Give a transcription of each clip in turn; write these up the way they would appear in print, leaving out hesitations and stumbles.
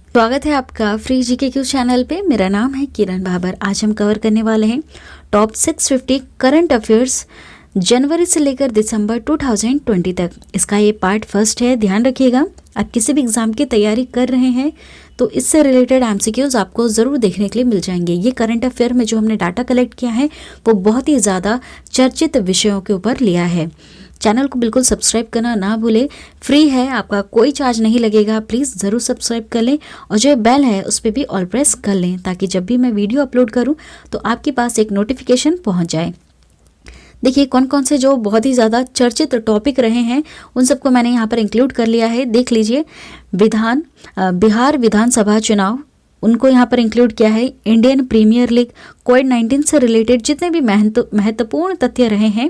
स्वागत है आपका फ्री जीके क्यू चैनल पे। मेरा नाम है किरण बाबर। आज हम कवर करने वाले हैं टॉप 650 करंट अफेयर्स जनवरी से लेकर दिसंबर 2020 तक। इसका ये पार्ट फर्स्ट है। ध्यान रखिएगा, आप किसी भी एग्ज़ाम की तैयारी कर रहे हैं तो इससे रिलेटेड एमसीक्यूज आपको ज़रूर देखने के लिए मिल जाएंगे। ये करंट अफेयर में जो हमने डाटा कलेक्ट किया है वो बहुत ही ज़्यादा चर्चित विषयों के ऊपर लिया है। चैनल को बिल्कुल सब्सक्राइब करना ना भूलें, फ्री है, आपका कोई चार्ज नहीं लगेगा। प्लीज़ ज़रूर सब्सक्राइब कर लें और जो बेल है उस पर भी ऑल प्रेस कर लें ताकि जब भी मैं वीडियो अपलोड करूं तो आपके पास एक नोटिफिकेशन पहुंच जाए। देखिए कौन कौन से जो बहुत ही ज़्यादा चर्चित टॉपिक रहे हैं उन सबको मैंने यहाँ पर इंक्लूड कर लिया है। देख लीजिए, बिहार विधानसभा चुनाव, उनको यहाँ पर इंक्लूड किया है। इंडियन प्रीमियर लीग, कोविड-19 से रिलेटेड जितने भी महत्वपूर्ण तथ्य रहे हैं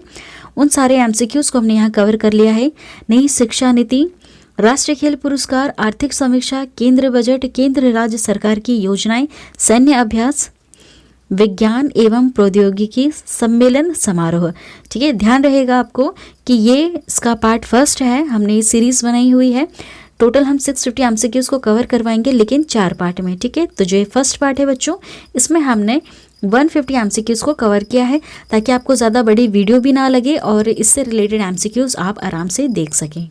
उन सारे एमसीक्यूज़ को हमने यहाँ कवर कर लिया है। नई शिक्षा नीति, राष्ट्रीय खेल पुरस्कार, आर्थिक समीक्षा, केंद्र बजट, केंद्र राज्य सरकार की योजनाएं, सैन्य अभ्यास, विज्ञान एवं प्रौद्योगिकी सम्मेलन समारोह। ठीक है, ध्यान रहेगा आपको कि ये इसका पार्ट फर्स्ट है। हमने ये सीरीज़ बनाई हुई है। टोटल हम 650 एमसीक्यूज़ को कवर करवाएंगे लेकिन 4 पार्ट में। ठीक है, तो जो ये फर्स्ट पार्ट है बच्चों, इसमें हमने 150 एमसीक्यूज़ को कवर किया है ताकि आपको ज़्यादा बड़ी वीडियो भी ना लगे और इससे रिलेटेड एमसीक्यूज़ आप आराम से देख सकें।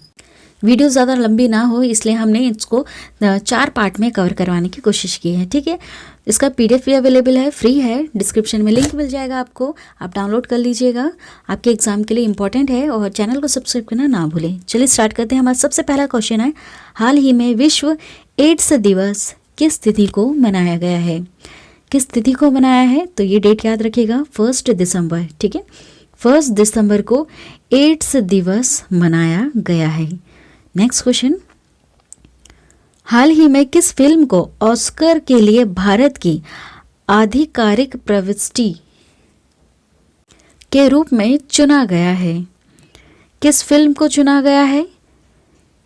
वीडियो ज़्यादा लंबी ना हो इसलिए हमने इसको 4 पार्ट में कवर करवाने की कोशिश की है। ठीक है, इसका पीडीएफ भी अवेलेबल है, फ्री है। डिस्क्रिप्शन में लिंक मिल जाएगा आपको, आप डाउनलोड कर लीजिएगा। आपके एग्जाम के लिए इंपॉर्टेंट है और चैनल को सब्सक्राइब करना ना भूलें। चलिए स्टार्ट करते हैं। हमारा सबसे पहला क्वेश्चन है, हाल ही में विश्व एड्स दिवस किस तिथि को मनाया गया है? किस तिथि को मनाया है? तो ये डेट याद रखिएगा, 1 दिसंबर। ठीक है, 1 दिसंबर को एड्स दिवस मनाया गया है। नेक्स्ट क्वेश्चन, हाल ही में किस फिल्म को ऑस्कर के लिए भारत की आधिकारिक प्रविष्टि के रूप में चुना गया है? किस फिल्म को चुना गया है?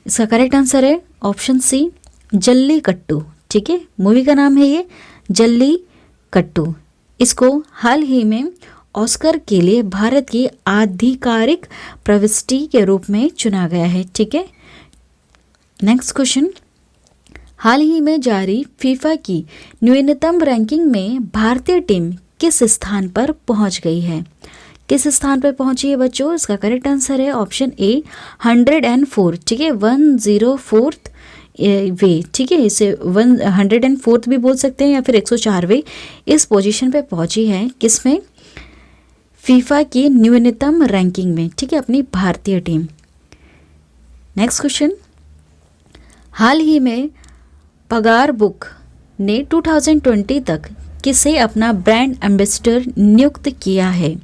इसका करेक्ट आंसर है ऑप्शन सी, जल्लीकट्टू। ठीक है, मूवी का नाम है ये जल्लीकट्टू। इसको हाल ही में ऑस्कर के लिए भारत की आधिकारिक प्रविष्टि के रूप में चुना गया है। ठीक है, नेक्स्ट क्वेश्चन, हाल ही में जारी फीफा की न्यूनतम रैंकिंग में भारतीय टीम किस स्थान पर पहुंच गई है? किस स्थान पर पहुंची है बच्चों? इसका करेक्ट आंसर है ऑप्शन ए, 104। ठीक है, 104th वे। ठीक है, इसे 104th भी बोल सकते हैं या फिर 104वें इस पोजीशन पे पहुंची है। किसमें? फीफा की न्यूनतम रैंकिंग में। ठीक है, अपनी भारतीय टीम। नेक्स्ट क्वेश्चन, हाल ही में पगार बुक ने 2020 तक किसे अपना ब्रांड एम्बेसडर नियुक्त किया है?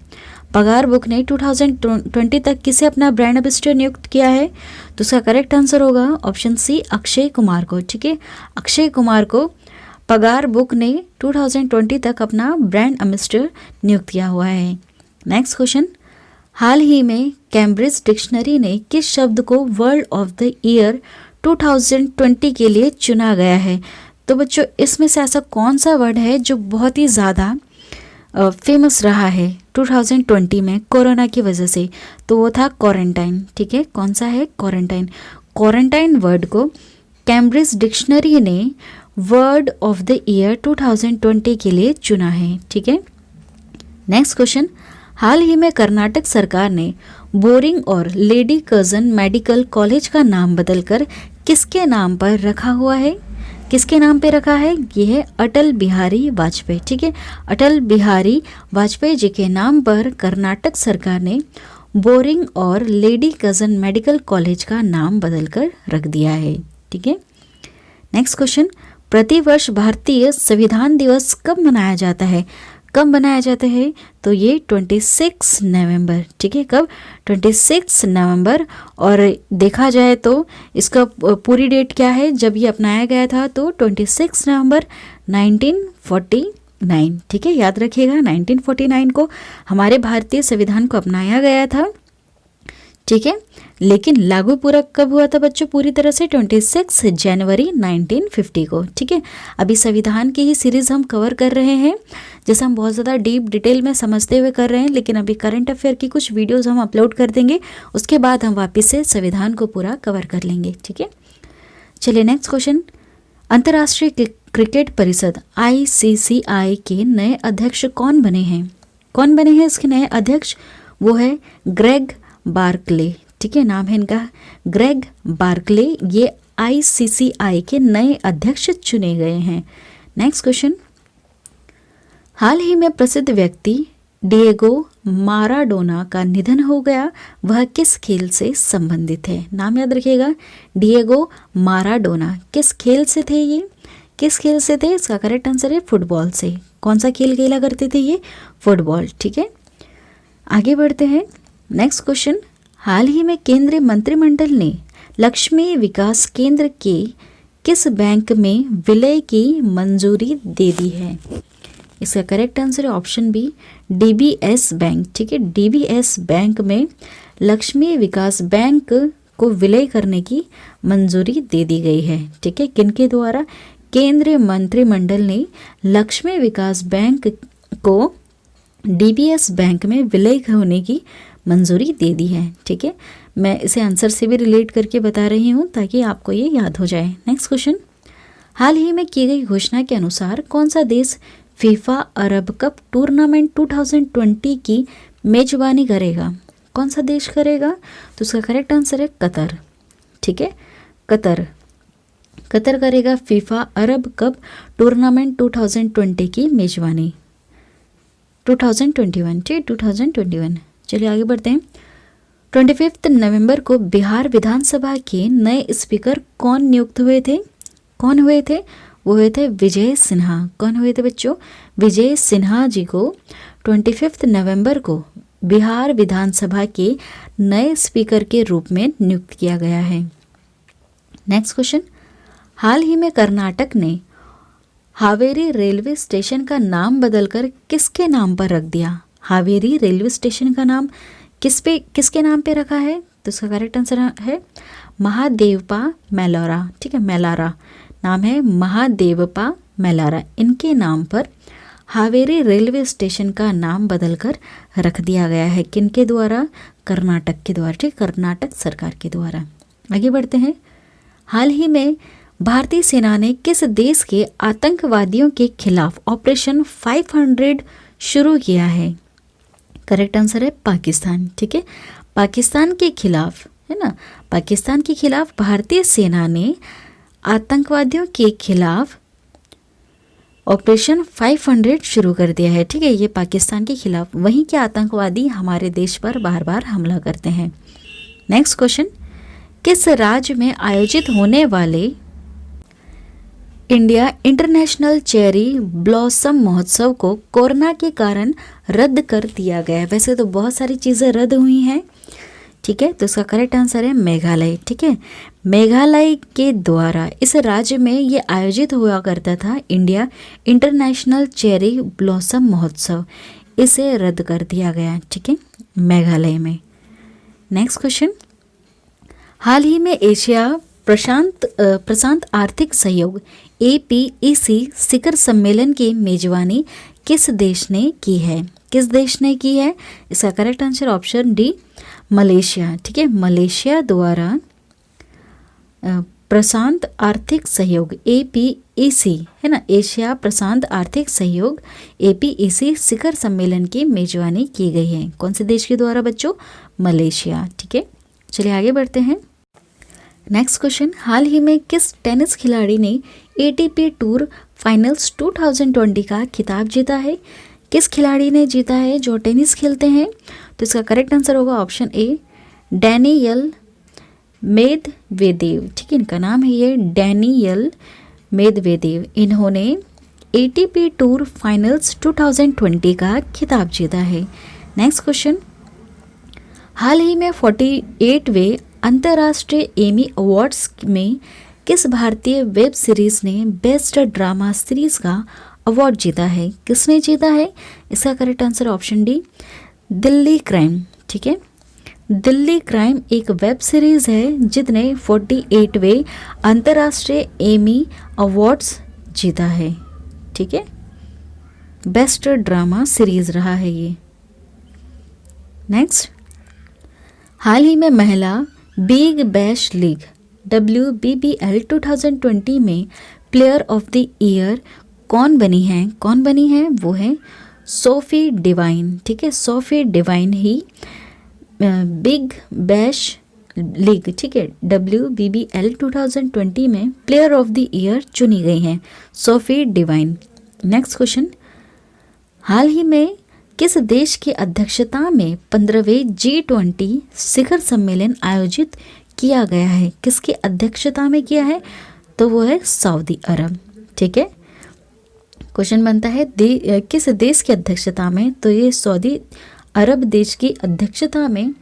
पगार बुक ने 2020 तक किसे अपना ब्रांड एम्बेसडर नियुक्त किया है? तो उसका करेक्ट आंसर होगा ऑप्शन सी, अक्षय कुमार को। ठीक है, अक्षय कुमार को पगार बुक ने 2020 तक अपना ब्रांड एम्बेसडर नियुक्त किया हुआ है। नेक्स्ट क्वेश्चन, हाल ही में कैम्ब्रिज डिक्शनरी ने किस शब्द को वर्ड ऑफ द ईयर 2020 के लिए चुना गया है? तो बच्चों इसमें से ऐसा कौन सा वर्ड है जो बहुत ही ज़्यादा फेमस रहा है 2020 में कोरोना की वजह से? तो वो था क्वारंटाइन। ठीक है, कौन सा है? क्वारंटाइन। क्वारंटाइन वर्ड को कैम्ब्रिज डिक्शनरी ने वर्ड ऑफ द ईयर 2020 के लिए चुना है। ठीक है, नेक्स्ट क्वेश्चन, हाल ही में कर्नाटक सरकार ने बोरिंग और लेडी कर्जन मेडिकल कॉलेज का नाम बदलकर किसके नाम पर रखा हुआ है? किसके नाम पे रखा है? ये है अटल बिहारी वाजपेयी। ठीक है, अटल बिहारी वाजपेयी जी के नाम पर कर्नाटक सरकार ने बोरिंग और लेडी कर्जन मेडिकल कॉलेज का नाम बदलकर रख दिया है। ठीक है, नेक्स्ट क्वेश्चन, प्रतिवर्ष भारतीय संविधान दिवस कब मनाया जाता है? कब मनाया जाता है? तो ये 26 नवंबर। ठीक है, कब? 26 नवंबर। और देखा जाए तो इसका पूरी डेट क्या है जब ये अपनाया गया था? तो 26 नवंबर 1949। ठीक है, याद रखिएगा 1949 को हमारे भारतीय संविधान को अपनाया गया था। ठीक है, लेकिन लागू पूरा कब हुआ था बच्चों? पूरी तरह से 26 जनवरी 1950 को। ठीक है, अभी संविधान की ही सीरीज़ हम कवर कर रहे हैं, जैसे हम बहुत ज़्यादा डीप डिटेल में समझते हुए कर रहे हैं, लेकिन अभी करंट अफेयर की कुछ वीडियोज़ हम अपलोड कर देंगे, उसके बाद हम वापस से संविधान को पूरा कवर कर लेंगे। ठीक है, चलिए नेक्स्ट क्वेश्चन, अंतर्राष्ट्रीय क्रिकेट परिषद ICCI के नए अध्यक्ष कौन बने हैं? कौन बने हैं इसके नए अध्यक्ष? वो है ग्रेग बार्कले। ठीक है, नाम है इनका ग्रेग बार्कले। ये ICCI के नए अध्यक्ष चुने गए हैं। नेक्स्ट क्वेश्चन, हाल ही में प्रसिद्ध व्यक्ति डिएगो माराडोना का निधन हो गया, वह किस खेल से संबंधित है? नाम याद रखिएगा, डिएगो माराडोना। किस खेल से थे ये? किस खेल से थे? इसका करेक्ट आंसर है फुटबॉल से। कौन सा खेल खेला करते थे ये? फुटबॉल। ठीक है, आगे बढ़ते हैं। नेक्स्ट क्वेश्चन, हाल ही में केंद्रीय मंत्रिमंडल ने लक्ष्मी विकास केंद्र के किस बैंक में विलय की मंजूरी दे दी है? इसका करेक्ट आंसर है ऑप्शन बी, DBS बैंक। ठीक है, DBS बैंक में लक्ष्मी विकास बैंक को विलय करने की मंजूरी दे दी गई है। ठीक है, किनके द्वारा? केंद्रीय मंत्रिमंडल ने लक्ष्मी विकास बैंक को DBS बैंक में विलय होने की मंजूरी दे दी है। ठीक है, मैं इसे आंसर से भी रिलेट करके बता रही हूँ ताकि आपको ये याद हो जाए। नेक्स्ट क्वेश्चन, हाल ही में की गई घोषणा के अनुसार कौन सा देश फीफा अरब कप टूर्नामेंट 2020 की मेजबानी करेगा? कौन सा देश करेगा? तो उसका करेक्ट आंसर है कतर। ठीक है, कतर करेगा फीफा अरब कप टूर्नामेंट 2020 की मेजबानी। 2021, ठीक, 2021। चलिए आगे बढ़ते हैं। 25 नवंबर को बिहार विधानसभा के नए स्पीकर कौन नियुक्त हुए थे? कौन हुए थे? वो हुए थे विजय सिन्हा। कौन हुए थे बच्चों? विजय सिन्हा जी को 25 नवंबर को बिहार विधानसभा के नए स्पीकर के रूप में नियुक्त किया गया है। नेक्स्ट क्वेश्चन, हाल ही में कर्नाटक ने हावेरी रेलवे स्टेशन का नाम बदलकर किसके नाम पर रख दिया? हावेरी रेलवे स्टेशन का नाम किसके नाम पे रखा है? तो इसका करेक्ट आंसर है महादेवप्पा मेलारा। ठीक है, मेलारा नाम है, महादेवप्पा मेलारा। इनके नाम पर हावेरी रेलवे स्टेशन का नाम बदलकर रख दिया गया है। किनके द्वारा? कर्नाटक के द्वारा। ठीक, कर्नाटक सरकार के द्वारा। आगे बढ़ते हैं। हाल ही में भारतीय सेना ने किस देश के आतंकवादियों के खिलाफ ऑपरेशन 500 शुरू किया है? करेक्ट आंसर है पाकिस्तान। ठीक है, पाकिस्तान के खिलाफ, है ना, पाकिस्तान के खिलाफ भारतीय सेना ने आतंकवादियों के खिलाफ ऑपरेशन 500 शुरू कर दिया है। ठीक है, ये पाकिस्तान के खिलाफ। वहीं के आतंकवादी हमारे देश पर बार बार हमला करते हैं। नेक्स्ट क्वेश्चन, किस राज्य में आयोजित होने वाले इंडिया इंटरनेशनल चेरी ब्लॉसम महोत्सव को कोरोना के कारण रद्द कर दिया गया है? वैसे तो बहुत सारी चीज़ें रद्द हुई हैं। ठीक है, तो इसका करेक्ट आंसर है मेघालय। ठीक है, मेघालय के द्वारा इस राज्य में ये आयोजित हुआ करता था इंडिया इंटरनेशनल चेरी ब्लॉसम महोत्सव, इसे रद्द कर दिया गया। ठीक है, मेघालय में। नेक्स्ट क्वेश्चन, हाल ही में एशिया प्रशांत आर्थिक सहयोग APEC शिखर सम्मेलन की मेजबानी किस देश ने की है? किस देश ने की है? इसका correct answer option D, Malaysia. ठीक है, मलेशिया द्वारा प्रशांत आर्थिक सहयोग APEC, है ना, एशिया प्रशांत आर्थिक सहयोग APEC शिखर सम्मेलन की मेजबानी की गई है। कौन से देश के द्वारा बच्चों? मलेशिया। ठीक है, चलिए आगे बढ़ते हैं। नेक्स्ट क्वेश्चन, हाल ही में किस टेनिस खिलाड़ी ने ATP टूर फाइनल्स 2020 का खिताब जीता है? किस खिलाड़ी ने जीता है जो टेनिस खेलते हैं? तो इसका करेक्ट आंसर होगा ऑप्शन ए, डैनियल मेदवेदेव। ठीक है, इनका नाम है ये डैनियल मेदवेदेव। इन्होंने ATP टूर फाइनल्स 2020 का खिताब जीता है। नेक्स्ट क्वेश्चन, हाल ही में 48वें अंतर्राष्ट्रीय एमी अवार्ड्स में किस भारतीय वेब सीरीज ने बेस्ट ड्रामा सीरीज का अवार्ड जीता है? किसने जीता है? इसका correct answer option D, Delhi crime. ठीक है, दिल्ली क्राइम एक वेब सीरीज है जिसने 48वें अंतर्राष्ट्रीय एमी अवार्ड्स जीता है। ठीक है, बेस्ट ड्रामा सीरीज रहा है ये। नेक्स्ट, हाल ही में महिला बिग बैश लीग WBBL 2020 में प्लेयर ऑफ द ईयर कौन बनी है वो है सोफी डिवाइन, ठीक है। सोफी डिवाइन ही बिग बैश लीग, ठीक है, WBBL 2020 में प्लेयर ऑफ द ईयर चुनी गई हैं सोफी डिवाइन। नेक्स्ट क्वेश्चन, हाल ही में किस देश की अध्यक्षता में 15वें G20 शिखर सम्मेलन आयोजित किया गया है? किसकी अध्यक्षता में किया है? तो वो है सऊदी अरब, ठीक है। क्वेश्चन बनता है किस देश की अध्यक्षता में? तो ये सऊदी अरब देश की अध्यक्षता में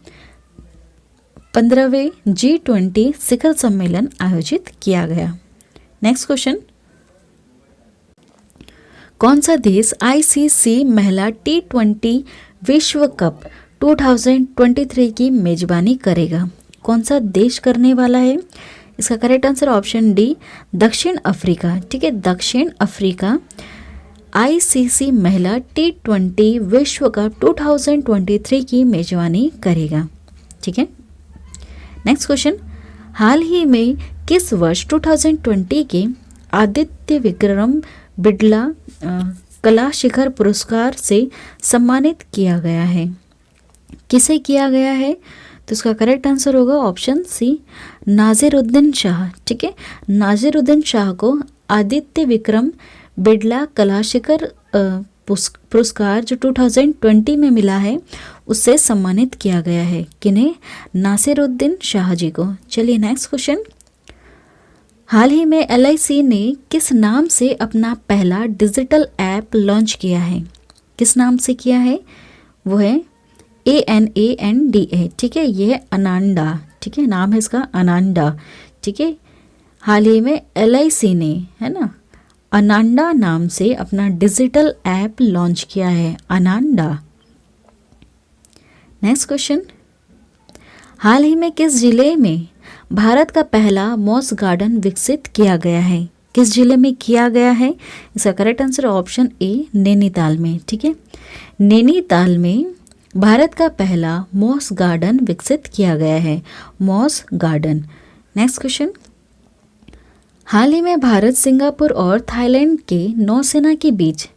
15वें G20 शिखर सम्मेलन आयोजित किया गया। नेक्स्ट क्वेश्चन, कौन सा देश ICC महिला T20 विश्व कप 2023 की मेजबानी करेगा? कौन सा देश करने वाला है? इसका करेक्ट आंसर ऑप्शन डी, दक्षिण अफ्रीका, ठीक है। दक्षिण अफ्रीका ICC महिला T20 विश्व कप 2023 की मेजबानी करेगा, ठीक है। नेक्स्ट क्वेश्चन, हाल ही में किस वर्ष 2020 के आदित्य विक्रम बिड़ला कला शिखर पुरस्कार से सम्मानित किया गया है? किसे किया गया है? तो इसका करेक्ट आंसर होगा ऑप्शन सी, नाजिरुद्दीन शाह, ठीक है। नाजिरुद्दीन शाह को आदित्य विक्रम बिड़ला कला शिखर पुरस्कार जो 2020 में मिला है उससे सम्मानित किया गया है। किन्हें? नासिरुद्दीन शाह जी को। चलिए नेक्स्ट क्वेश्चन, हाल ही में LIC ने किस नाम से अपना पहला डिजिटल ऐप लॉन्च किया है? किस नाम से किया है? वो है ANANDA, ठीक है। ये है अनांडा, ठीक है, नाम है इसका अनांडा, ठीक है। हाल ही में LIC ने, है ना, अनांडा नाम से अपना डिजिटल ऐप लॉन्च किया है, अनांडा। नेक्स्ट क्वेश्चन, हाल ही में किस जिले में भारत का पहला मॉस गार्डन विकसित किया गया है? किस जिले में किया गया है? इसका correct answer option A, Nainital में, ठीक है। नैनीताल में भारत का पहला मॉस गार्डन विकसित किया गया है, मॉस गार्डन। नेक्स्ट क्वेश्चन, हाल ही में भारत, सिंगापुर और थाईलैंड के नौसेना के बीच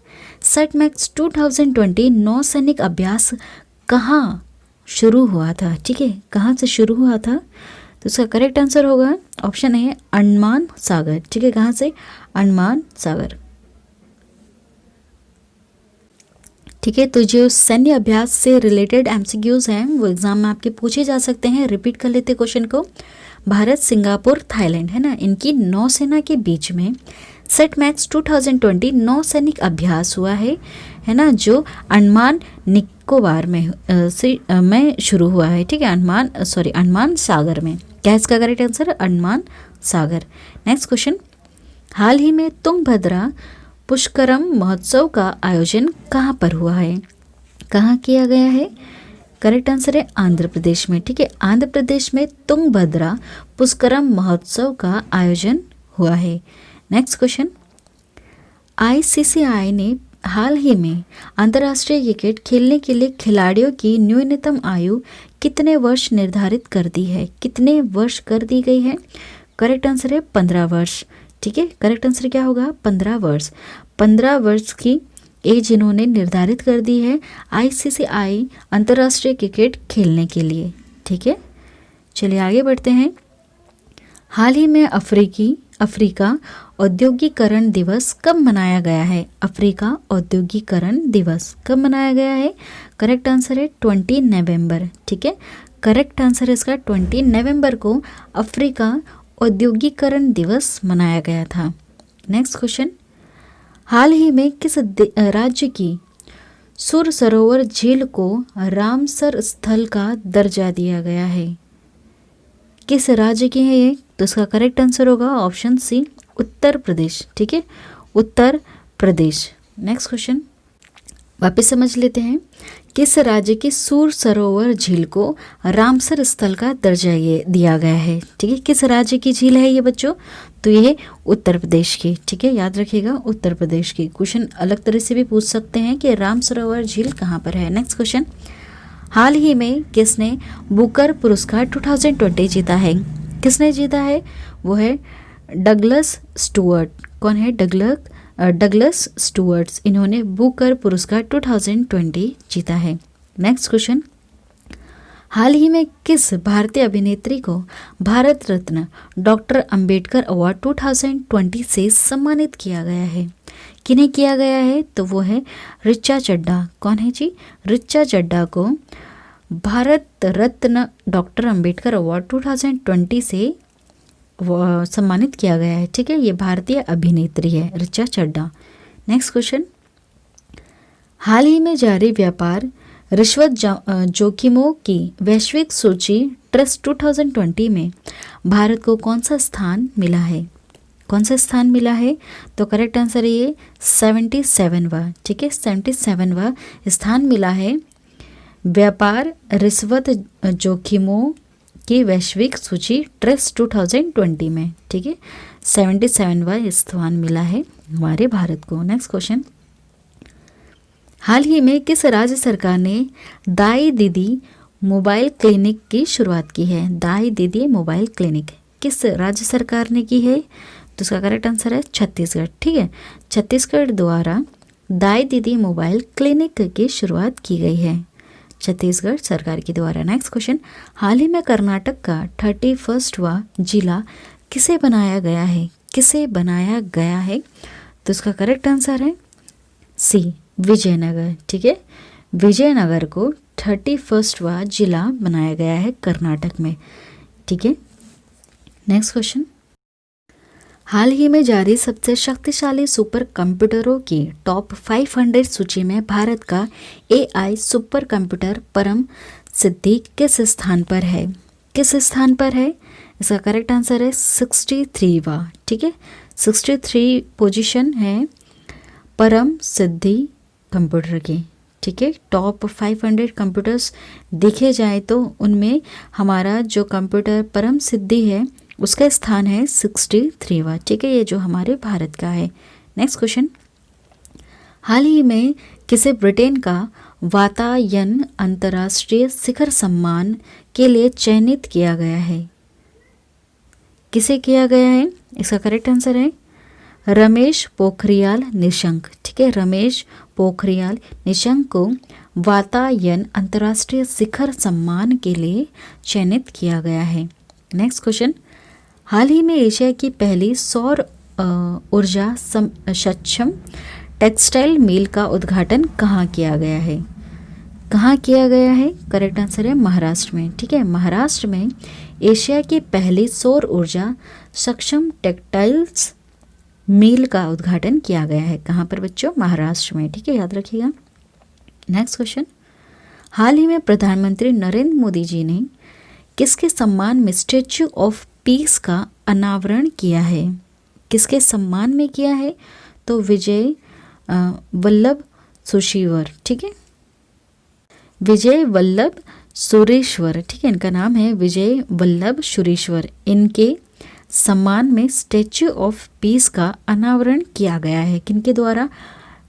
सेटमैक्स 2020 नौसैनिक अभ्यास कहाँ शुरू हुआ था? ठीक है, कहाँ से शुरू हुआ था? तो इसका करेक्ट आंसर होगा ऑप्शन ए, अंडमान सागर, ठीक है। कहाँ से? अंडमान सागर, ठीक है। तो जो सैन्य अभ्यास से रिलेटेड MCQs हैं वो एग्जाम में आपके पूछे जा सकते हैं। रिपीट कर लेते क्वेश्चन को। भारत, सिंगापुर, थाईलैंड, है ना, इनकी नौसेना के बीच में सेटमैक्स 2020 नौसैनिक अभ्यास हुआ है ना, जो अंडमान निकोबार में शुरू हुआ है, ठीक है। अंडमान सागर में। क्या है इसका करेक्ट आंसर? अंडमान सागर। नेक्स्ट क्वेश्चन, हाल ही में तुंगभद्रा पुष्करम महोत्सव का आयोजन कहाँ पर हुआ है? कहाँ किया गया है? करेक्ट आंसर है आंध्र प्रदेश में, ठीक है। आंध्र प्रदेश में तुंगभद्रा पुष्करम महोत्सव का आयोजन हुआ है। नेक्स्ट क्वेश्चन, ICCI ने हाल ही में अंतर्राष्ट्रीय क्रिकेट खेलने के लिए खिलाड़ियों की न्यूनतम आयु कितने वर्ष निर्धारित कर दी है? कितने वर्ष कर दी गई है? करेक्ट आंसर है 15 वर्ष, ठीक है। करेक्ट आंसर क्या होगा? 15 वर्ष। 15 वर्ष की एज इन्होंने निर्धारित कर दी है ICCI अंतर्राष्ट्रीय क्रिकेट खेलने के लिए, ठीक है। चलिए आगे बढ़ते हैं। हाल ही में अफ्रीका औद्योगिकरण दिवस कब मनाया गया है? अफ्रीका औद्योगिकरण दिवस कब मनाया गया है? करेक्ट आंसर है 20 नवंबर, ठीक है। करेक्ट आंसर है इसका 20 नवंबर को अफ्रीका औद्योगिकरण दिवस मनाया गया था। नेक्स्ट क्वेश्चन, हाल ही में किस राज्य की सुर सरोवर झील को रामसर स्थल का दर्जा दिया गया है? किस राज्य की है ये? तो इसका करेक्ट आंसर होगा ऑप्शन सी, उत्तर प्रदेश, ठीक है, उत्तर प्रदेश। नेक्स्ट क्वेश्चन वापस समझ लेते हैं। किस राज्य की सुर सरोवर झील को रामसर स्थल का दर्जा ये दिया गया है? ठीक है, किस राज्य की झील है ये बच्चों? तो ये उत्तर प्रदेश की, ठीक है, याद रखिएगा उत्तर प्रदेश की। क्वेश्चन अलग तरह से भी पूछ सकते हैं कि राम सरोवर झील कहाँ पर है। नेक्स्ट क्वेश्चन, हाल ही में किसने बुकर पुरस्कार 2020 जीता है? किसने जीता है? वो है डगलस स्टुअर्ट। कौन है? डगलस स्टुअर्ट्स। इन्होंने बुकर पुरस्कार 2020 जीता है। नेक्स्ट क्वेश्चन, हाल ही में किस भारतीय अभिनेत्री को भारत रत्न डॉक्टर अंबेडकर अवार्ड 2020 से सम्मानित किया गया है? किन्हें किया गया है? तो वो है ऋचा चड्ढा। कौन है जी? ऋचा चड्ढा को भारत रत्न डॉक्टर अंबेडकर अवार्ड 2020 से सम्मानित किया गया है। ठीक है, ये भारतीय अभिनेत्री है ऋचा चड्ढा। नेक्स्ट क्वेश्चन, हाल ही में जारी व्यापार रिश्वत जोखिमों की वैश्विक सूची ट्रस्ट 2020 में भारत को कौन सा स्थान मिला है? कौन सा स्थान मिला है? तो करेक्ट आंसर है ये 77वां। ठीक है, 77वां स्थान मिला है व्यापार रिश्वत जोखिमों की वैश्विक सूची ट्रस्ट 2020 में। ठीक है, 77वां स्थान मिला है हमारे भारत को। नेक्स्ट क्वेश्चन, हाल ही में किस राज्य सरकार ने दाई दीदी मोबाइल क्लिनिक की शुरुआत की है? दाई दीदी मोबाइल क्लिनिक किस राज्य सरकार ने की है? तो उसका करेक्ट आंसर है छत्तीसगढ़। ठीक है, छत्तीसगढ़ द्वारा दाई दीदी मोबाइल क्लिनिक की शुरुआत की गई है छत्तीसगढ़ सरकार के द्वारा। नेक्स्ट क्वेश्चन, हाल ही में कर्नाटक का 31वां जिला किसे बनाया गया है? किसे बनाया गया है? तो उसका करेक्ट आंसर है सी, विजयनगर। ठीक है, विजयनगर को 31वां जिला बनाया गया है कर्नाटक में। ठीक है, नेक्स्ट क्वेश्चन, हाल ही में जारी सबसे शक्तिशाली सुपर कंप्यूटरों की टॉप 500 सूची में भारत का AI सुपर कंप्यूटर परम सिद्धि किस स्थान पर है? किस स्थान पर है? इसका करेक्ट आंसर है 63वां। ठीक है, 63 पोजीशन है परम सिद्धि कंप्यूटर की। ठीक है, टॉप 500 कंप्यूटर्स देखे जाए तो उनमें हमारा जो कंप्यूटर परम सिद्धि है उसका स्थान है 63वां। ठीक है, ये जो हमारे भारत का है। नेक्स्ट क्वेश्चन, हाल ही में किसे ब्रिटेन का वातायन अंतर्राष्ट्रीय शिखर सम्मान के लिए चयनित किया गया है? किसे किया गया है? इसका करेक्ट आंसर है रमेश पोखरियाल निशंक। ठीक है, रमेश पोखरियाल निशंक को वातायन अंतर्राष्ट्रीय शिखर सम्मान के लिए चयनित किया गया है। नेक्स्ट क्वेश्चन, हाल ही में एशिया की पहली सौर ऊर्जा सक्षम टेक्सटाइल मिल का उद्घाटन कहाँ किया गया है? कहाँ किया गया है? करेक्ट आंसर है महाराष्ट्र में। ठीक है, महाराष्ट्र में एशिया की पहली सौर ऊर्जा सक्षम टेक्सटाइल्स मिल का उद्घाटन किया गया है। कहाँ पर बच्चों? महाराष्ट्र में। ठीक है, याद रखिएगा। नेक्स्ट क्वेश्चन, हाल ही में प्रधानमंत्री नरेंद्र मोदी जी ने किसके सम्मान में स्टैच्यू ऑफ पीस का अनावरण किया है? किसके सम्मान में किया है? तो विजय वल्लभ सुरीश्वर। ठीक है, विजय वल्लभ सुरीश्वर। ठीक है, इनका नाम है विजय वल्लभ सुरीश्वर। इनके सम्मान में स्टैच्यू ऑफ पीस का अनावरण किया गया है। किनके द्वारा?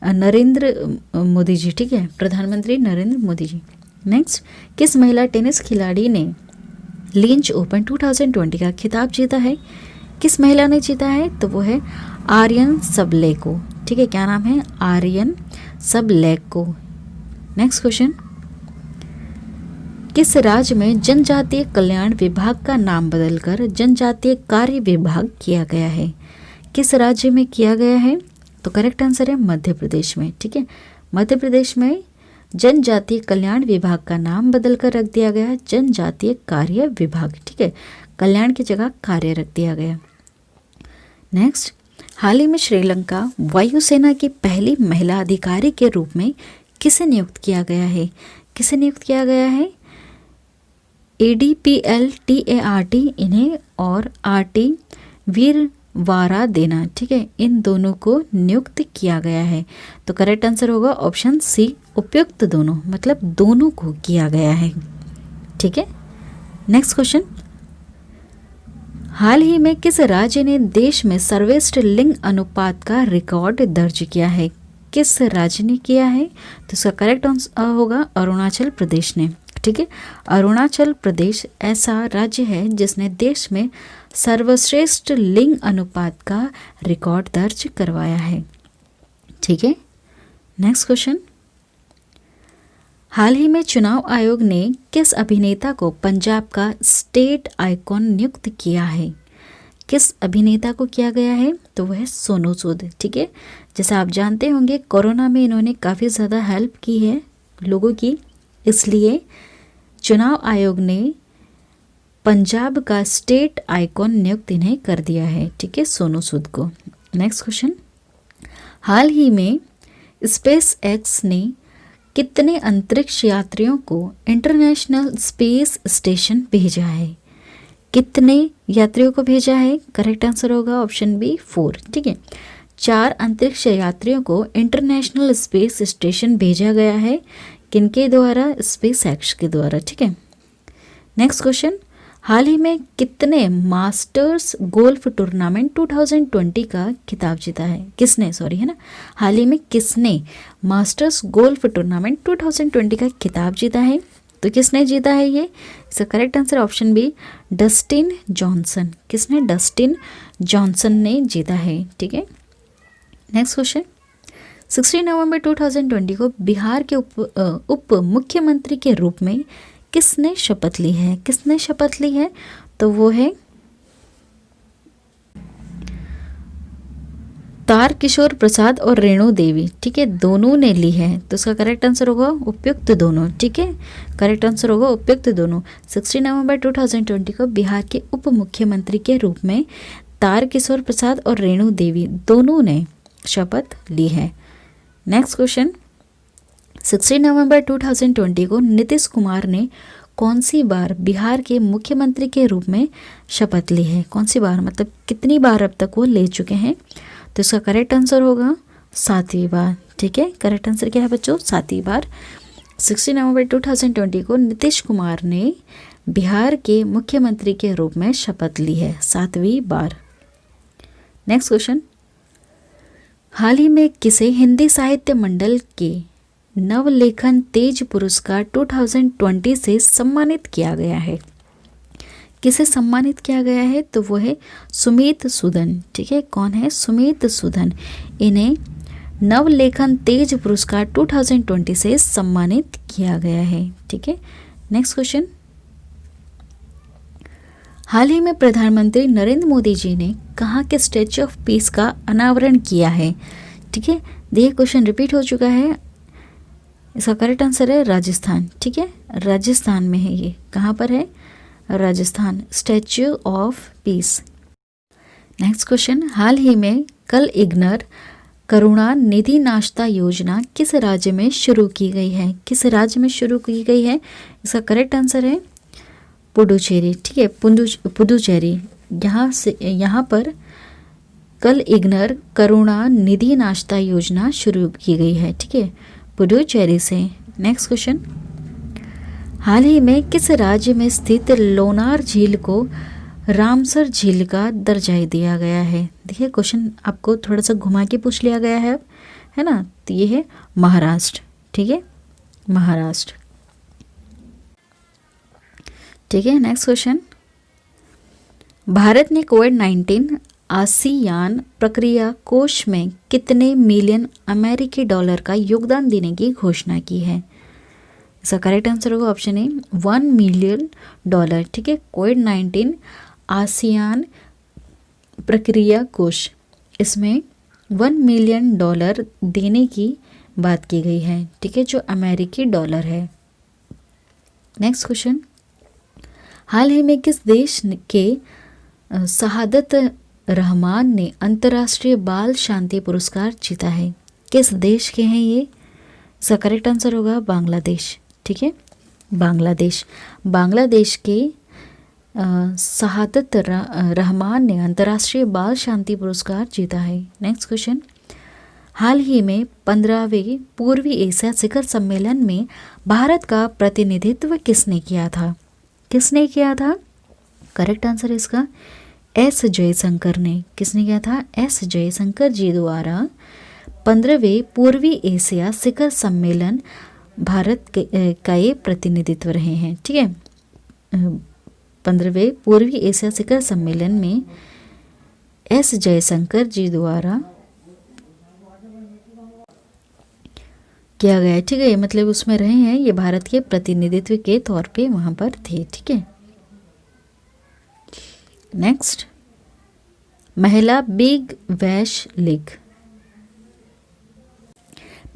नरेंद्र मोदी जी। ठीक है, प्रधानमंत्री नरेंद्र मोदी जी। नेक्स्ट, किस महिला टेनिस खिलाड़ी ने लिंच ओपन 2020 का खिताब जीता है? किस महिला ने जीता है? तो वो है आर्यन सबलेको। ठीक है, क्या नाम है? आर्यन सबलेको। नेक्स्ट क्वेश्चन, किस राज्य में जनजातीय कल्याण विभाग का नाम बदलकर जनजातीय कार्य विभाग किया गया है? किस राज्य में किया गया है? तो करेक्ट आंसर है मध्य प्रदेश में। ठीक है, मध्य प्रदेश में जनजातीय कल्याण विभाग का नाम बदलकर रख दिया गया जनजातीय कार्य विभाग। ठीक है, कल्याण की जगह कार्य रख दिया गया। नेक्स्ट, हाल ही में श्रीलंका वायुसेना की पहली महिला अधिकारी के रूप में किसे नियुक्त किया गया है? किसे नियुक्त किया गया है? ADPL TART इन्हें और RT वीरवारा देना। ठीक है, इन दोनों को नियुक्त किया गया है। तो करेक्ट आंसर होगा ऑप्शन सी, उपयुक्त दोनों, मतलब दोनों को किया गया है। ठीक है, नेक्स्ट क्वेश्चन, हाल ही में किस राज्य ने देश में सर्वश्रेष्ठ लिंग अनुपात का रिकॉर्ड दर्ज किया है? किस राज्य ने किया है? तो इसका करेक्ट आंसर होगा अरुणाचल प्रदेश ने। ठीक है। अरुणाचल प्रदेश ऐसा राज्य है जिसने देश में सर्वश्रेष्ठ लिंग अनुपात का रिकॉर्ड दर्ज करवाया है। ठीक है। नेक्स्ट क्वेश्चन, हाल ही में चुनाव आयोग ने किस अभिनेता को पंजाब का स्टेट आइकॉन नियुक्त किया है? किस अभिनेता को किया गया है? तो वह है सोनू सूद। ठीक है। जैसा आप जानते होंगे कोरोना में इन्होंने काफ़ी ज़्यादा हेल्प की है लोगों की, इसलिए चुनाव आयोग ने पंजाब का स्टेट आइकॉन नियुक्त इन्हें कर दिया है। ठीक है, सोनू सूद को। नेक्स्ट क्वेश्चन, हाल ही में स्पेस एक्स ने कितने अंतरिक्ष यात्रियों को इंटरनेशनल स्पेस स्टेशन भेजा है? कितने यात्रियों को भेजा है? करेक्ट आंसर होगा ऑप्शन बी 4। ठीक है, 4 अंतरिक्ष यात्रियों को इंटरनेशनल स्पेस स्टेशन भेजा गया है। किनके द्वारा? स्पेस एक्स के द्वारा। ठीक है। नेक्स्ट क्वेश्चन, हाल ही में कितने मास्टर्स गोल्फ टूर्नामेंट 2020 का खिताब जीता है? किसने, सॉरी, है ना, हाल ही में किसने मास्टर्स गोल्फ टूर्नामेंट 2020 का खिताब जीता है? तो किसने जीता है ये? इसका correct answer option B Dustin Johnson. किसने? डस्टिन जॉनसन ने जीता है। ठीक है। नेक्स्ट क्वेश्चन, 16 नवंबर 2020 को बिहार के उप मुख्यमंत्री के रूप में किसने शपथ ली है? किसने शपथ ली है? तो वो है तारकिशोर प्रसाद और रेणु देवी। ठीक है, दोनों ने ली है। तो इसका करेक्ट आंसर होगा उपयुक्त दोनों। ठीक है, करेक्ट आंसर होगा उपयुक्त दोनों। 16 नवंबर 2020 को बिहार के उप मुख्यमंत्री के रूप में तारकिशोर प्रसाद और रेणु देवी दोनों ने शपथ ली है। नेक्स्ट क्वेश्चन, 16 नवंबर 2020 को नीतीश कुमार ने कौन सी बार बिहार के मुख्यमंत्री के रूप में शपथ ली है? कौन सी बार, मतलब कितनी बार अब तक वो ले चुके हैं? तो इसका करेक्ट आंसर होगा 7वीं बार। ठीक है, करेक्ट आंसर क्या है बच्चों? 7वीं बार। 16 नवंबर 2020 को नीतीश कुमार ने बिहार के मुख्यमंत्री के रूप में शपथ ली है 7वीं बार। नेक्स्ट क्वेश्चन, हाल ही में किसे हिंदी साहित्य मंडल के नवलेखन तेज पुरस्कार 2020 से सम्मानित किया गया है? किसे सम्मानित किया गया है? तो वो है सुमित सुधन। ठीक है, कौन है? सुमित सुधन। इन्हें नवलेखन तेज पुरस्कार 2020 से सम्मानित किया गया है। ठीक है। नेक्स्ट क्वेश्चन, हाल ही में प्रधानमंत्री नरेंद्र मोदी जी ने कहाँ के स्टैच्यू ऑफ पीस का अनावरण किया है? ठीक है, ये क्वेश्चन रिपीट हो चुका है। इसका करेक्ट आंसर है राजस्थान। ठीक है, राजस्थान में है ये। कहाँ पर है? Rajasthan, statue of peace. Next question, हाल ही में कल इग्नर करुणा निधि नाश्ता योजना किस राज्य में शुरू की गई है? किस राज्य में शुरू की गई है? इसका करेक्ट आंसर है पुडुचेरी। ठीक है, पुडुचेरी। यहाँ पर कल इग्नर करुणा निधि नाश्ता योजना शुरू की गई है। ठीक है, पुडुचेरी से। नेक्स्ट क्वेश्चन, हाल ही में किस राज्य में स्थित लोनार झील को रामसर झील का दर्जा दिया गया है? देखिए क्वेश्चन आपको थोड़ा सा घुमा के पूछ लिया गया है ना। तो ये है महाराष्ट्र। ठीक है, महाराष्ट्र। ठीक है। नेक्स्ट क्वेश्चन, भारत ने कोविड-19 आसियान प्रक्रिया कोष में कितने मिलियन अमेरिकी डॉलर का योगदान देने की घोषणा की है? इसका करेक्ट आंसर होगा ऑप्शन ए 1 मिलियन डॉलर। ठीक है, कोविड-19 आसियान प्रक्रिया कोष, इसमें 1 मिलियन डॉलर देने की बात की गई है। ठीक है, जो अमेरिकी डॉलर है। नेक्स्ट क्वेश्चन, हाल ही में किस देश के शहादत रहमान ने अंतर्राष्ट्रीय बाल शांति पुरस्कार जीता है? किस देश के हैं ये? इसका करेक्ट आंसर होगा बांग्लादेश। ठीक है, बांग्लादेश। बांग्लादेश के शहादत रहमान ने अंतर्राष्ट्रीय बाल शांति पुरस्कार जीता है। नेक्स्ट क्वेश्चन, हाल ही में 15वें पूर्वी एशिया शिखर सम्मेलन में भारत का प्रतिनिधित्व किसने किया था? किसने किया था? करेक्ट आंसर इसका एस जयशंकर ने। किसने किया था? एस जयशंकर जी द्वारा 15वें पूर्वी एशिया शिखर सम्मेलन का ये प्रतिनिधित्व रहे हैं। ठीक है, 15वें पूर्वी एशिया शिखर सम्मेलन में एस जयशंकर जी द्वारा किया गया है। ठीक है, मतलब उसमें रहे हैं, ये भारत के प्रतिनिधित्व के तौर पे वहाँ पर थे। ठीक है, नेक्स्ट, महिला बिग बैश लीग।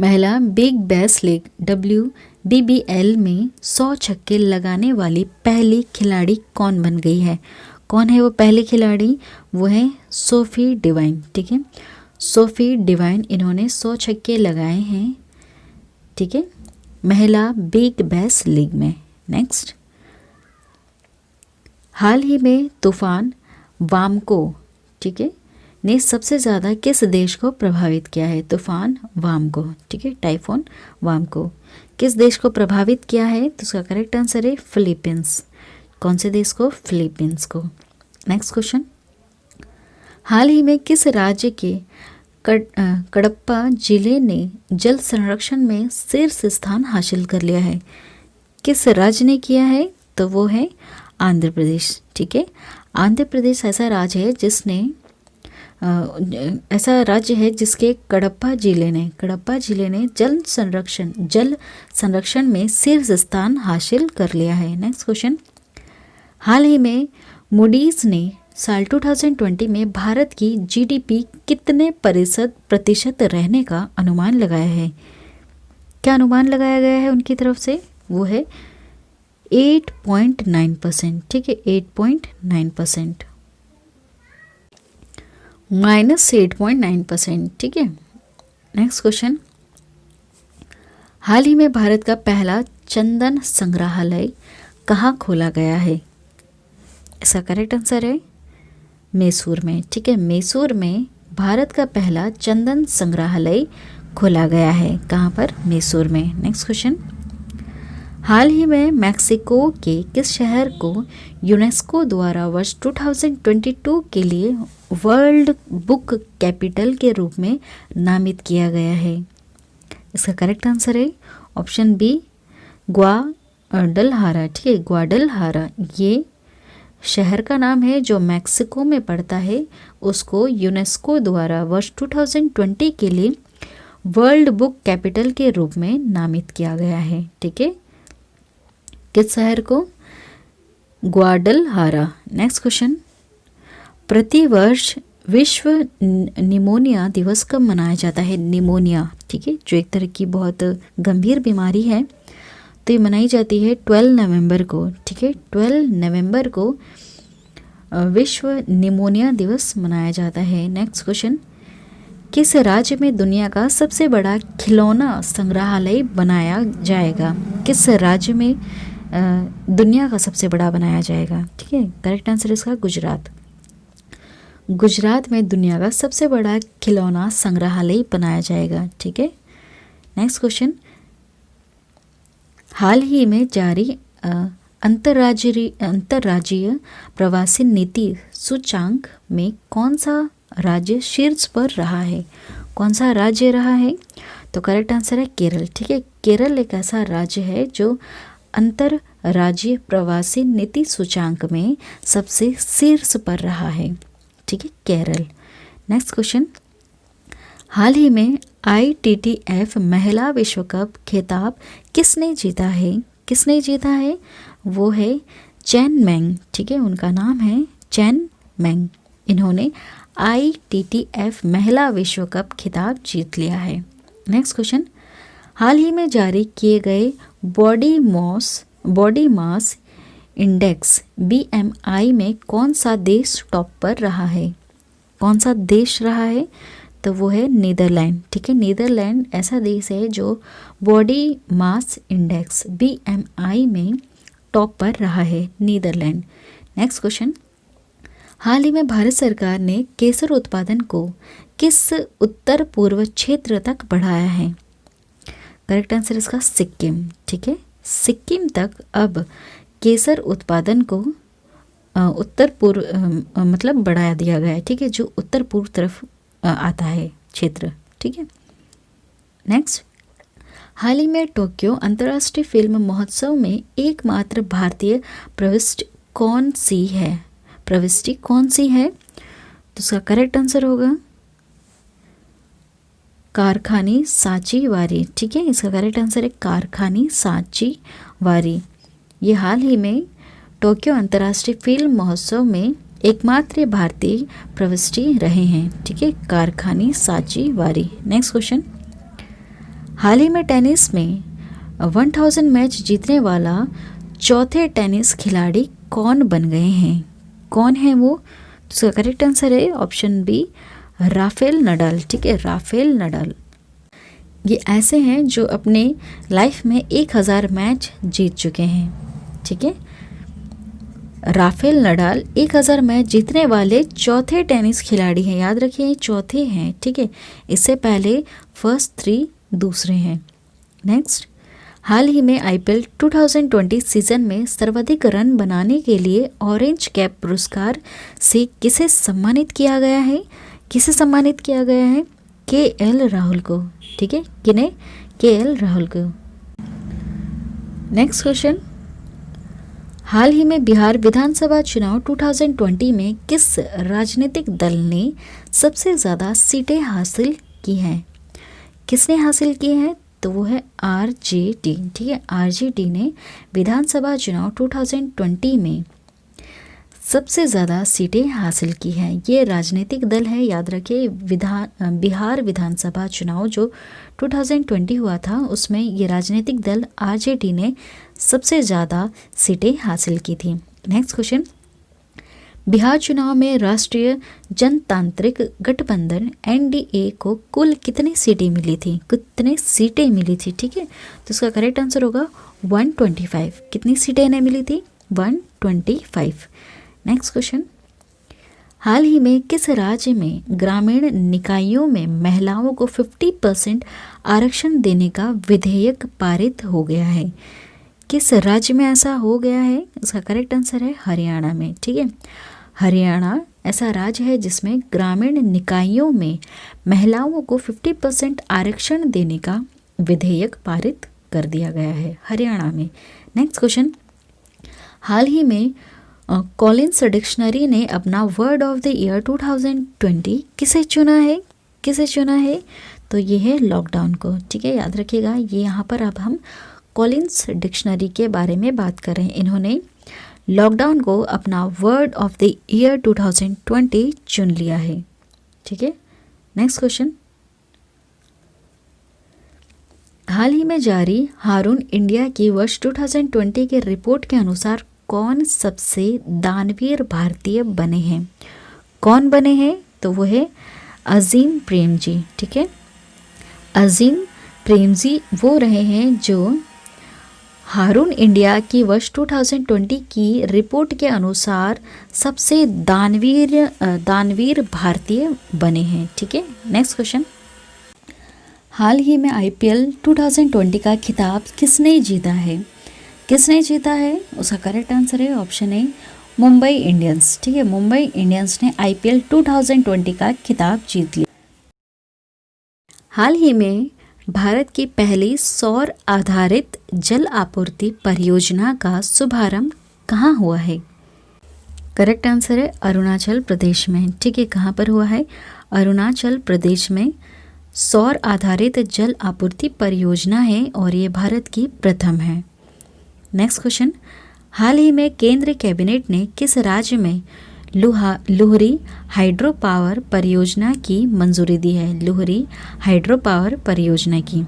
महिला बिग बैश लीग WBBL में 100 छक्के लगाने वाली पहली खिलाड़ी कौन बन गई है? कौन है वो पहली खिलाड़ी? वो है सोफी डिवाइन। ठीक है, सोफी डिवाइन, इन्होंने 100 छक्के लगाए हैं। ठीक है, महिला बिग बैश लीग में। नेक्स्ट, हाल ही में तूफान वामको, ठीक है, ने सबसे ज़्यादा किस देश को प्रभावित किया है? तूफान वामको, ठीक है, टाइफोन वामको किस देश को प्रभावित किया है? तो उसका करेक्ट आंसर है फिलीपींस। कौन से देश को? फिलीपींस को। नेक्स्ट क्वेश्चन, हाल ही में किस राज्य के कडप्पा जिले ने जल संरक्षण में शीर्ष स्थान हासिल कर लिया है? किस राज्य ने किया है? तो वो है आंध्र प्रदेश। ठीक है, आंध्र प्रदेश ऐसा राज्य है जिसके कडप्पा जिले ने जल संरक्षण में शीर्ष स्थान हासिल कर लिया है। नेक्स्ट क्वेश्चन, हाल ही में मूडीज ने साल 2020 में भारत की GDP कितने प्रतिशत रहने का अनुमान लगाया है? क्या अनुमान लगाया गया है उनकी तरफ से? वो है 8.9%। ठीक है, 8.9%, -8.9%। ठीक है, नेक्स्ट क्वेश्चन, हाल ही में भारत का पहला चंदन संग्रहालय कहाँ खोला गया है? इसका करेक्ट आंसर है मैसूर में। ठीक है, मैसूर में भारत का पहला चंदन संग्रहालय खोला गया है। कहाँ पर? मैसूर में। नेक्स्ट क्वेश्चन, हाल ही में मैक्सिको के किस शहर को यूनेस्को द्वारा वर्ष 2022 के लिए वर्ल्ड बुक कैपिटल के रूप में नामित किया गया है? इसका करेक्ट आंसर है ऑप्शन बी, ग्वाडलहारा। ठीक है, ग्वाडलहारा ये शहर का नाम है जो मैक्सिको में पड़ता है। उसको यूनेस्को द्वारा वर्ष 2020 के लिए वर्ल्ड बुक कैपिटल के रूप में नामित किया गया है। ठीक है, किस शहर को? ग्वाडलहारा। नेक्स्ट क्वेश्चन, प्रतिवर्ष विश्व निमोनिया दिवस कब मनाया जाता है? निमोनिया, ठीक है, जो एक तरह की बहुत गंभीर बीमारी है, तो ये मनाई जाती है 12 नवंबर को। ठीक है, 12 नवंबर को विश्व निमोनिया दिवस मनाया जाता है। नेक्स्ट क्वेश्चन, किस राज्य में दुनिया का सबसे बड़ा खिलौना संग्रहालय बनाया जाएगा? किस राज्य में दुनिया का सबसे बड़ा बनाया जाएगा? ठीक है, करेक्ट आंसर इसका गुजरात। गुजरात में दुनिया का सबसे बड़ा खिलौना संग्रहालय बनाया जाएगा। ठीक है, नेक्स्ट क्वेश्चन, हाल ही में जारी अंतर्राज्यीय प्रवासी नीति सूचांक में कौन सा राज्य शीर्ष पर रहा है? कौन सा राज्य रहा है? तो करेक्ट आंसर है केरल। ठीक है, केरल एक ऐसा राज्य है जो अंतर्राज्यीय प्रवासी नीति सूचांक में सबसे शीर्ष पर रहा है। ठीक है, केरल। नेक्स्ट क्वेश्चन, हाल ही में ITTF महिला विश्व कप खिताब किसने जीता है? किसने जीता है? वो है चेन मेंग। ठीक है, उनका नाम है चेन मेंग। इन्होंने ITTF महिला विश्व कप खिताब जीत लिया है। नेक्स्ट क्वेश्चन, हाल ही में जारी किए गए बॉडी मास इंडेक्स BMI में कौन सा देश टॉप पर रहा है? कौन सा देश रहा है? तो वो है नीदरलैंड। ठीक है, नीदरलैंड ऐसा देश है जो बॉडी मास इंडेक्स BMI में टॉप पर रहा है, नीदरलैंड। नेक्स्ट क्वेश्चन, हाल ही में भारत सरकार ने केसर उत्पादन को किस उत्तर पूर्व क्षेत्र तक बढ़ाया है? करेक्ट आंसर इसका सिक्किम। ठीक है, सिक्किम तक अब केसर उत्पादन को उत्तर पूर्व मतलब बढ़ा दिया गया है। ठीक है, जो उत्तर पूर्व तरफ आता है क्षेत्र। ठीक है, नेक्स्ट, हाल ही में टोक्यो अंतर्राष्ट्रीय फिल्म महोत्सव में एकमात्र भारतीय प्रविष्टि कौन सी है? प्रविष्टि कौन सी है? तो इसका करेक्ट आंसर होगा कारखानी सांची वारी। ठीक है, इसका करेक्ट आंसर है कारखानी सांची वारी। ये हाल ही में टोक्यो अंतर्राष्ट्रीय फिल्म महोत्सव में एकमात्र भारतीय प्रविष्टि रहे हैं। ठीक है, कारखानी सांची वारी। नेक्स्ट क्वेश्चन, हाल ही में टेनिस में 1000 मैच जीतने वाला चौथे टेनिस खिलाड़ी कौन बन गए हैं? कौन है वो? तो इसका करेक्ट आंसर है ऑप्शन बी राफेल नडाल। ठीक है, राफेल नडाल। ये ऐसे हैं जो अपने लाइफ में 1000 मैच जीत चुके हैं। ठीक है, राफेल नडाल 1000 मैच जीतने वाले चौथे टेनिस खिलाड़ी हैं। याद रखिए चौथे हैं। ठीक है, इससे पहले फर्स्ट 3 दूसरे हैं। नेक्स्ट, हाल ही में आईपीएल 2020 सीजन में सर्वाधिक रन बनाने के लिए ऑरेंज कैप पुरस्कार से किसे सम्मानित किया गया है? किसे सम्मानित किया गया है? केएल राहुल को। ठीक है, किन्हें? केएल राहुल को। नेक्स्ट क्वेश्चन, हाल ही में बिहार विधानसभा चुनाव 2020 में किस राजनीतिक दल ने सबसे ज़्यादा सीटें हासिल की हैं? किसने हासिल की हैं? तो वो है आरजेडी। ठीक है, आरजेडी ने विधानसभा चुनाव 2020 में सबसे ज़्यादा सीटें हासिल की हैं। ये राजनीतिक दल है, याद रखिए। बिहार विधानसभा चुनाव जो 2020 हुआ था उसमें ये राजनीतिक दल आरजेडी ने सबसे ज़्यादा सीटें हासिल की थी। नेक्स्ट क्वेश्चन, बिहार चुनाव में राष्ट्रीय जनतांत्रिक गठबंधन एनडीए को कुल कितनी सीटें मिली थी? कितने सीटें मिली थी? ठीक है, तो इसका करेक्ट आंसर होगा 125। कितनी सीटें इन्हें मिली थी? 125। नेक्स्ट क्वेश्चन, हाल ही में किस राज्य में ग्रामीण निकायों में महिलाओं को 50% आरक्षण देने का विधेयक पारित हो गया है? किस राज्य में ऐसा हो गया है? इसका करेक्ट आंसर है हरियाणा में। ठीक है, हरियाणा ऐसा राज्य है जिसमें ग्रामीण निकायों में महिलाओं को 50% आरक्षण देने का विधेयक पारित कर दिया गया है हरियाणा में। नेक्स्ट क्वेश्चन, हाल ही में कॉलिंस डिक्शनरी ने अपना वर्ड ऑफ द ईयर 2020 किसे चुना है? किसे चुना है? तो ये है लॉकडाउन को। ठीक है, याद रखिएगा। ये यहाँ पर अब हम कॉलिंस डिक्शनरी के बारे में बात कर रहे हैं। इन्होंने लॉकडाउन को अपना वर्ड ऑफ द ईयर 2020 चुन लिया है। ठीक है, नेक्स्ट क्वेश्चन, हाल ही में जारी हारून इंडिया की वर्ष 2020 के रिपोर्ट के अनुसार कौन सबसे दानवीर भारतीय बने हैं? कौन बने हैं? तो वो है अजीम प्रेमजी। ठीक है, अजीम प्रेमजी वो रहे हैं जो हारून इंडिया की वर्ष 2020 की रिपोर्ट के अनुसार सबसे दानवीर भारतीय बने हैं। ठीक है, नेक्स्ट क्वेश्चन, हाल ही में आईपीएल 2020 का खिताब किसने जीता है? किसने जीता है? उसका करेक्ट आंसर है ऑप्शन ए मुंबई इंडियंस। ठीक है, मुंबई इंडियंस ने आईपीएल 2020 का खिताब जीत लिया। हाल ही में भारत की पहली सौर आधारित जल आपूर्ति परियोजना का शुभारंभ कहाँ हुआ है? करेक्ट आंसर है अरुणाचल प्रदेश में। ठीक है, कहाँ पर हुआ है? अरुणाचल प्रदेश में सौर आधारित जल आपूर्ति परियोजना है और ये भारत की प्रथम है। नेक्स्ट क्वेश्चन, हाल ही में केंद्र कैबिनेट ने किस राज्य में लुहरी हाइड्रो पावर परियोजना की मंजूरी दी है? लुहरी हाइड्रो पावर परियोजना की।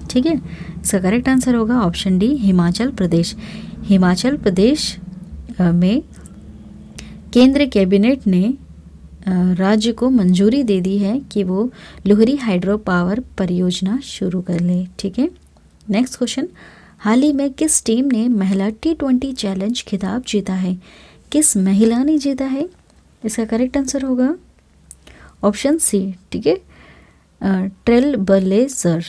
ठीक है, इसका करेक्ट आंसर होगा ऑप्शन डी हिमाचल प्रदेश। हिमाचल प्रदेश में केंद्र कैबिनेट ने राज्य को मंजूरी दे दी है कि वो लुहरी हाइड्रो पावर परियोजना शुरू कर ले। ठीक है, नेक्स्ट क्वेश्चन, हाल ही में किस टीम ने महिला T20 चैलेंज खिताब जीता है? किस महिला ने जीता है? इसका करेक्ट आंसर होगा ऑप्शन सी। ठीक है, ट्रेल ब्लेजर।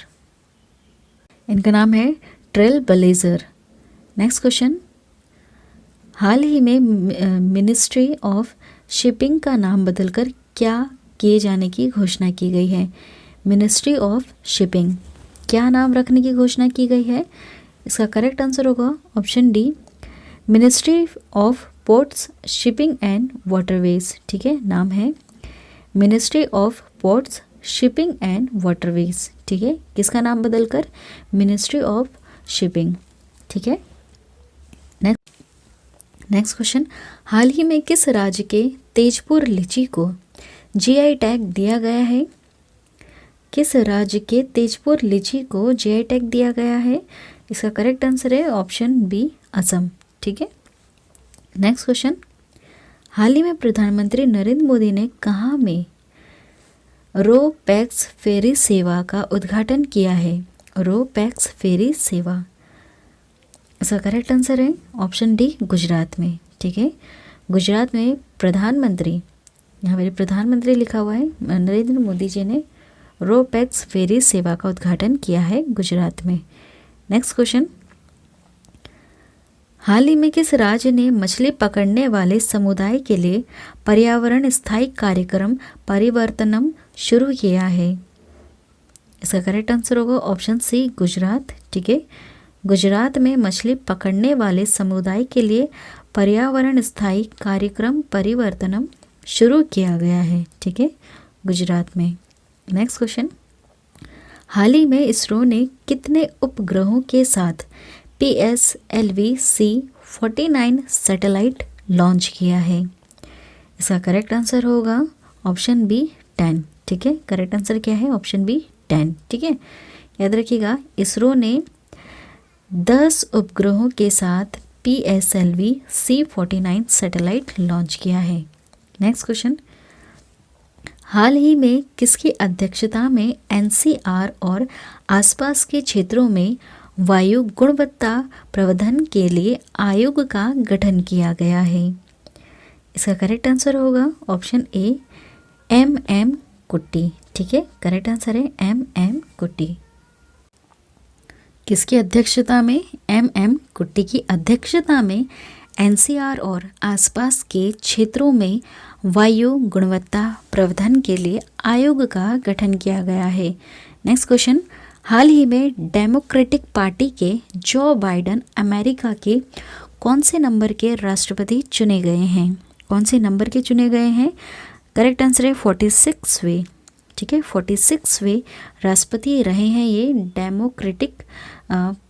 इनका नाम है ट्रेल ब्लेजर। नेक्स्ट क्वेश्चन, हाल ही में मिनिस्ट्री ऑफ शिपिंग का नाम बदलकर क्या किए जाने की घोषणा की गई है? Ministry of shipping. क्या नाम रखने की घोषणा की गई है? इसका करेक्ट आंसर होगा option D, ministry of ports shipping and waterways. ठीक है, नाम है ministry of ports shipping and waterways. ठीक है, किसका नाम बदलकर मिनिस्ट्री ऑफ शिपिंग। ठीक है, नेक्स्ट क्वेश्चन, हाल ही में किस राज्य के तेजपुर लीची को जीआई टैग दिया गया है? किस राज्य के तेजपुर लीची को जीआई टैग दिया गया है? इसका करेक्ट आंसर है ऑप्शन बी, असम। ठीक है, नेक्स्ट क्वेश्चन, हाल ही में प्रधानमंत्री नरेंद्र मोदी ने कहाँ में रो पैक्स फेरी सेवा का उद्घाटन किया है? रो पैक्स फेरी सेवा, इसका करेक्ट आंसर है ऑप्शन डी, गुजरात में। ठीक है, गुजरात में प्रधानमंत्री, यहाँ पर प्रधानमंत्री लिखा हुआ है, नरेंद्र मोदी जी ने रो पैक्स फेरी सेवा का उद्घाटन किया है गुजरात में। नेक्स्ट क्वेश्चन, हाल ही में किस राज्य ने मछली पकड़ने वाले समुदाय के लिए पर्यावरण स्थायी कार्यक्रम परिवर्तनम शुरू किया है? इसका करेक्ट आंसर होगा ऑप्शन सी, गुजरात। ठीक है, गुजरात में मछली पकड़ने वाले समुदाय के लिए पर्यावरण स्थायी कार्यक्रम परिवर्तनम शुरू किया गया है। ठीक है, गुजरात में। नेक्स्ट क्वेश्चन, हाल ही में इसरो ने कितने उपग्रहों के साथ PSLV-C49 सैटेलाइट लॉन्च किया है? इसका करेक्ट आंसर होगा ऑप्शन बी, 10। ठीक है, करेक्ट आंसर क्या है? Option B, 10। ठीक है, याद रखिएगा, इसरो ने 10 उपग्रहों के साथ PSLV-C49 सैटेलाइट लॉन्च किया है। नेक्स्ट क्वेश्चन, हाल ही में किसकी अध्यक्षता में NCR और आसपास के क्षेत्रों में वायु गुणवत्ता प्रबंधन के लिए आयोग का गठन किया गया है? इसका करेक्ट आंसर होगा ऑप्शन ए, MM कुट्टी। ठीक है, करेक्ट आंसर है MM कुट्टी। किसकी अध्यक्षता में? MM कुट्टी की अध्यक्षता में NCR और आसपास के क्षेत्रों में वायु गुणवत्ता प्रबंधन के लिए आयोग का गठन किया गया है। नेक्स्ट क्वेश्चन, हाल ही में डेमोक्रेटिक पार्टी के जो बाइडेन अमेरिका के कौन से नंबर के राष्ट्रपति चुने गए हैं? कौन से नंबर के चुने गए हैं? करेक्ट आंसर है 46वें। ठीक है, 46वें राष्ट्रपति रहे हैं ये डेमोक्रेटिक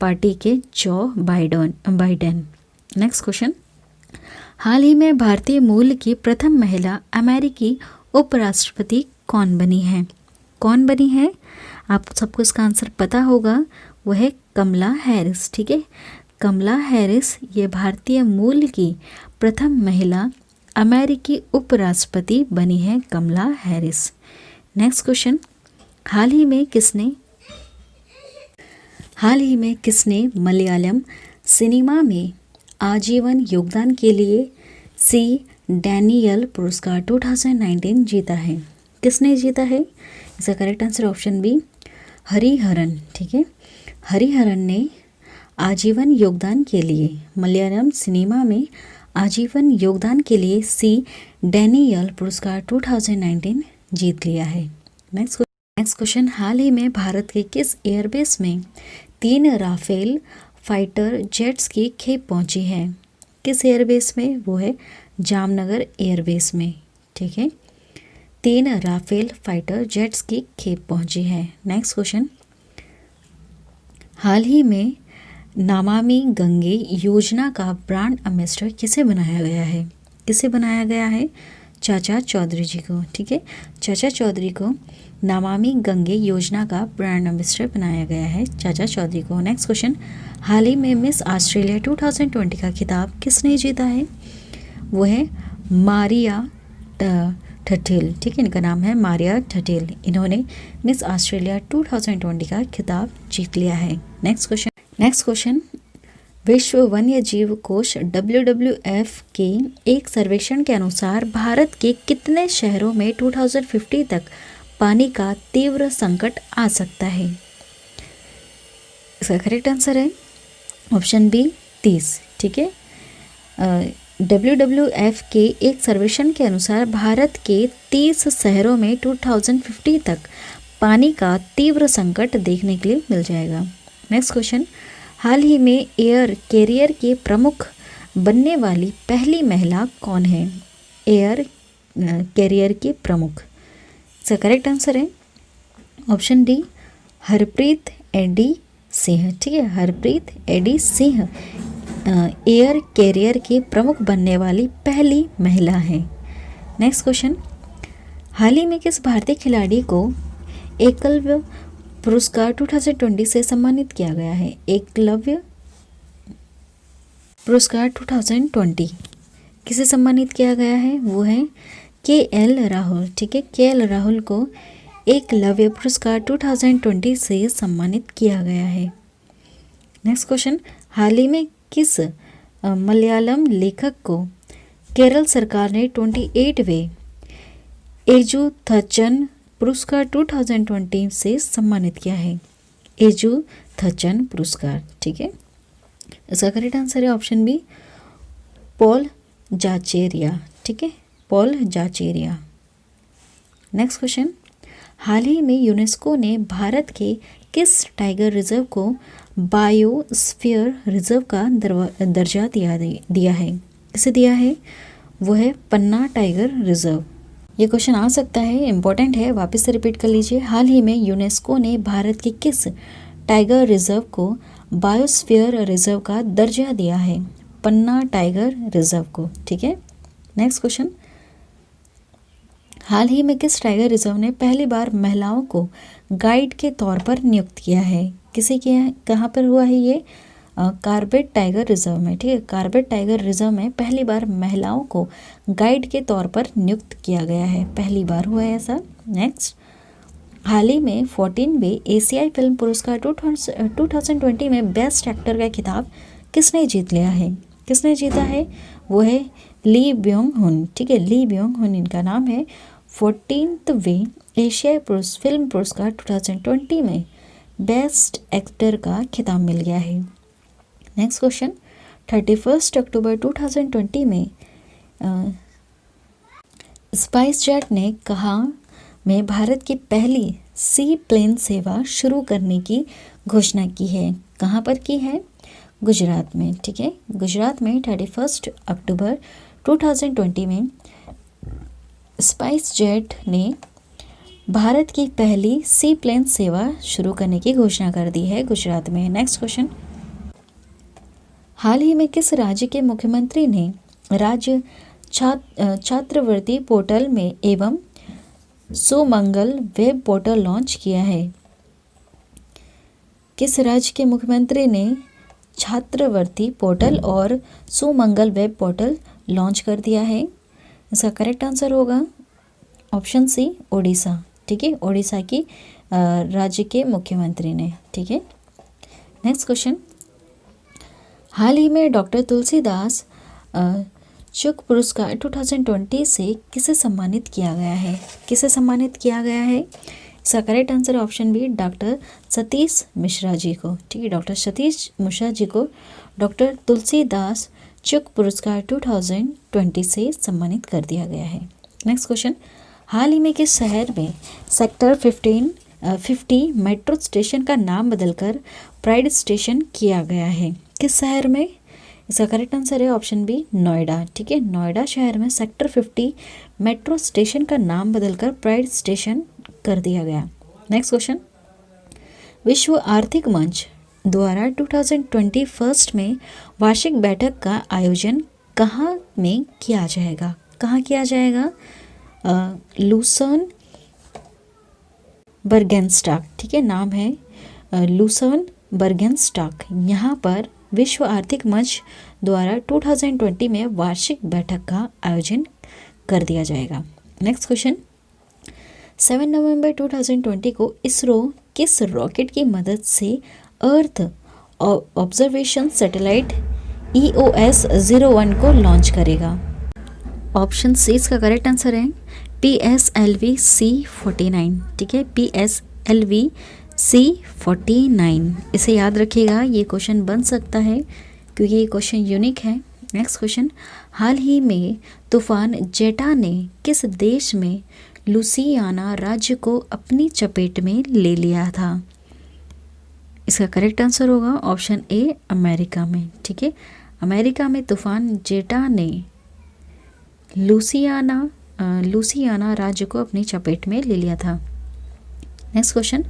पार्टी के जो बाइडेन। नेक्स्ट क्वेश्चन, हाल ही में भारतीय मूल की प्रथम महिला अमेरिकी उपराष्ट्रपति कौन बनी है? कौन बनी है? आप सबको इसका आंसर पता होगा, वह है कमला हैरिस। ठीक है, कमला हैरिस ये भारतीय मूल की प्रथम महिला अमेरिकी उपराष्ट्रपति बनी है, कमला हैरिस। नेक्स्ट क्वेश्चन, हाल ही में किसने मलयालम सिनेमा में आजीवन योगदान के लिए सी डैनियल पुरस्कार 2019 जीता है? किसने जीता है? इसका correct answer option B, Hariharan. ठीक है, हरिहरन ने आजीवन योगदान के लिए मलयालम सिनेमा में आजीवन योगदान के लिए सी डैनियल पुरस्कार 2019 जीत लिया है। नेक्स्ट क्वेश्चन, हाल ही में भारत के किस एयरबेस में 3 राफेल फाइटर जेट्स की खेप पहुंची है? किस एयरबेस में? वो है जामनगर एयरबेस में। ठीक है, 3 राफेल फाइटर जेट्स की खेप पहुंची है। नेक्स्ट क्वेश्चन, हाल ही में नमामि गंगे योजना का ब्रांड एम्बेसडर किसे बनाया गया है? किसे बनाया गया है? चाचा चौधरी जी को। ठीक है, चाचा चौधरी को नमामि गंगे योजना का ब्रांड एम्बेसडर बनाया गया है, चाचा चौधरी को। नेक्स्ट क्वेश्चन, हाल ही में मिस ऑस्ट्रेलिया 2020 का खिताब किसने जीता है? वो है मारिया ठठेल। ठीक है, इनका नाम है मारिया ठठेल। इन्होंने मिस ऑस्ट्रेलिया 2020 का खिताब जीत लिया है। नेक्स्ट क्वेश्चन, विश्व वन्य जीव कोष WWF के एक सर्वेक्षण के अनुसार भारत के कितने शहरों में 2050 तक पानी का तीव्र संकट आ सकता है? इसका करेक्ट आंसर है ऑप्शन बी, 30। ठीक है, WWF के एक सर्वेक्षण के अनुसार भारत के 30 शहरों में 2050 तक पानी का तीव्र संकट देखने के लिए मिल जाएगा। नेक्स्ट क्वेश्चन, हाल ही में एयर कैरियर के प्रमुख बनने वाली पहली महिला कौन है? एयर कैरियर के प्रमुख, इसका करेक्ट आंसर है ऑप्शन डी, हरप्रीत एडी सिंह। ठीक है, हरप्रीत एडी सिंह एयर कैरियर के प्रमुख बनने वाली पहली महिला है। नेक्स्ट क्वेश्चन, हाल ही में किस भारतीय खिलाड़ी को एकलव्य पुरस्कार 2020 से सम्मानित किया गया है? एकलव्य पुरस्कार 2020 किसे सम्मानित किया गया है? वो है KL राहुल। ठीक है, KL राहुल को एकलव्य पुरस्कार 2020 से सम्मानित किया गया है। नेक्स्ट क्वेश्चन, हाल ही में किस मलयालम लेखक को केरल सरकार ने 28वें एजुथचन पुरस्कार 2020 से सम्मानित किया है? एजुथचन पुरस्कार। ठीक है, इसका करेक्ट आंसर है ऑप्शन बी, पॉल जाचेरिया। ठीक है, पॉल जाचेरिया। नेक्स्ट क्वेश्चन, हाल ही में यूनेस्को ने भारत के किस टाइगर रिजर्व को बायोस्फीयर रिजर्व का दर्जा दिया है? किसे दिया है? वो है पन्ना टाइगर रिजर्व। ये क्वेश्चन आ सकता है, इम्पोर्टेंट है, वापस से रिपीट कर लीजिए। हाल ही में यूनेस्को ने भारत के किस टाइगर रिजर्व को बायोस्फीयर रिजर्व का दर्जा दिया है? पन्ना टाइगर रिजर्व को। ठीक है, नेक्स्ट क्वेश्चन, हाल ही में किस टाइगर रिजर्व ने पहली बार महिलाओं को गाइड के तौर पर नियुक्त किया है? किसे किया है? कहाँ पर हुआ है ये? कार्बेट टाइगर रिजर्व में। ठीक है, कार्बेट टाइगर रिजर्व में पहली बार महिलाओं को गाइड के तौर पर नियुक्त किया गया है, पहली बार हुआ है ऐसा। नेक्स्ट, हाल ही में 14वें एशियाई फिल्म पुरस्कार 2020 में बेस्ट एक्टर का खिताब किसने जीत लिया है? किसने जीता है? वो है ली ब्योंग हुन। ठीक है, ली ब्योंग हुन इनका नाम है। 14वें एशियाई फिल्म पुरस्कार 2020 में बेस्ट एक्टर का खिताब मिल गया है। नेक्स्ट क्वेश्चन, 31 अक्टूबर 2020 में स्पाइस जेट ने कहाँ में भारत की पहली सी प्लेन सेवा शुरू करने की घोषणा की है? कहाँ पर की है? गुजरात में। ठीक है, गुजरात में 31 अक्टूबर 2020 में स्पाइस जेट ने भारत की पहली सी प्लेन सेवा शुरू करने की घोषणा कर दी है गुजरात में। नेक्स्ट क्वेश्चन, हाल ही में किस राज्य के मुख्यमंत्री ने राज्य छात्रवृत्ति पोर्टल में एवं सुमंगल वेब पोर्टल लॉन्च किया है? किस राज्य के मुख्यमंत्री ने छात्रवृत्ति पोर्टल और सुमंगल वेब पोर्टल लॉन्च कर दिया है? इसका करेक्ट आंसर होगा ऑप्शन सी, ओडिशा। ठीक है, ओडिशा की राज्य के मुख्यमंत्री ने। ठीक है, नेक्स्ट क्वेश्चन, हाल ही में डॉक्टर तुलसीदास चुक पुरस्कार 2020 से किसे सम्मानित किया गया है? किसे सम्मानित किया गया है? इसका correct answer option B, doctor Satish Mishra ji को। ठीक है, डॉक्टर सतीश मिश्रा जी को डॉक्टर तुलसीदास चुक पुरस्कार 2020 से सम्मानित कर दिया गया है। नेक्स्ट क्वेश्चन, हाल ही में किस शहर में सेक्टर 50 मेट्रो स्टेशन का नाम बदलकर प्राइड स्टेशन किया गया है? किस शहर में? इसका करेक्ट आंसर है ऑप्शन बी, नोएडा। ठीक है, नोएडा शहर में सेक्टर 50 मेट्रो स्टेशन का नाम बदलकर प्राइड स्टेशन कर दिया गया। नेक्स्ट क्वेश्चन, विश्व आर्थिक मंच द्वारा 2021 में वार्षिक बैठक का आयोजन कहाँ में किया जाएगा? कहाँ किया जाएगा? लूसन बर्गेनस्टाक। ठीक है, नाम है लूसन बर्गेनस्टाक। यहाँ पर विश्व आर्थिक मंच द्वारा 2020 में वार्षिक बैठक का आयोजन कर दिया जाएगा। नेक्स्ट क्वेश्चन, 7 नवंबर 2020 को इसरो किस रॉकेट की मदद से अर्थ ऑब्जर्वेशन सैटेलाइट EOS 01 को लॉन्च करेगा? ऑप्शन सी इसका करेक्ट आंसर है PSLV C49। ठीक है, PSLV C49। इसे याद रखिएगा, ये क्वेश्चन बन सकता है क्योंकि ये क्वेश्चन यूनिक है। नेक्स्ट क्वेश्चन, हाल ही में तूफान जेटा ने किस देश में लुसियाना राज्य को अपनी चपेट में ले लिया था? इसका करेक्ट आंसर होगा ऑप्शन ए, अमेरिका में। ठीक है, अमेरिका में तूफान जेटा ने लुसियाना राज्य को अपनी चपेट में ले लिया था। नेक्स्ट क्वेश्चन,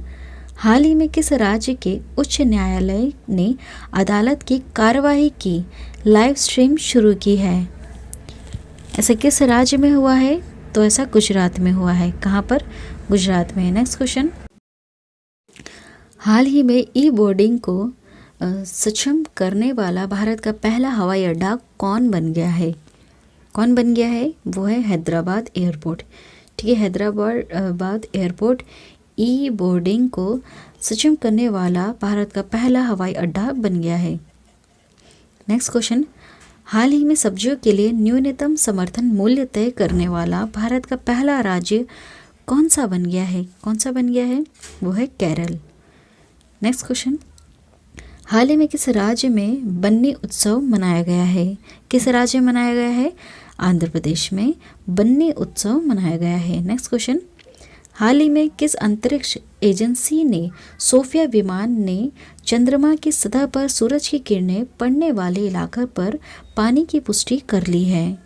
हाल ही में किस राज्य के उच्च न्यायालय ने अदालत की कार्यवाही की लाइव स्ट्रीम शुरू की है? ऐसा किस राज्य में हुआ है? तो ऐसा गुजरात में हुआ है। कहाँ पर? गुजरात में। नेक्स्ट क्वेश्चन, हाल ही में ई बोर्डिंग को सक्षम करने वाला भारत का पहला हवाई अड्डा कौन बन गया है? कौन बन गया है? वो है हैदराबाद एयरपोर्ट। ठीक है, हैदराबाद एयरपोर्ट ई बोर्डिंग को सक्षम करने वाला भारत का पहला हवाई अड्डा बन गया है। नेक्स्ट क्वेश्चन, हाल ही में सब्जियों के लिए न्यूनतम समर्थन मूल्य तय करने वाला भारत का पहला राज्य कौन सा बन गया है? कौन सा बन गया है? वो है केरल। नेक्स्ट क्वेश्चन, हाल ही में किस राज्य में बन्नी उत्सव मनाया गया है? किस राज्य में मनाया गया है? आंध्र प्रदेश में बन्नी उत्सव मनाया गया है। नेक्स्ट क्वेश्चन, हाल ही में किस अंतरिक्ष एजेंसी ने सोफिया विमान ने चंद्रमा की सतह पर सूरज की किरणें पड़ने वाले इलाके पर पानी की पुष्टि कर ली है?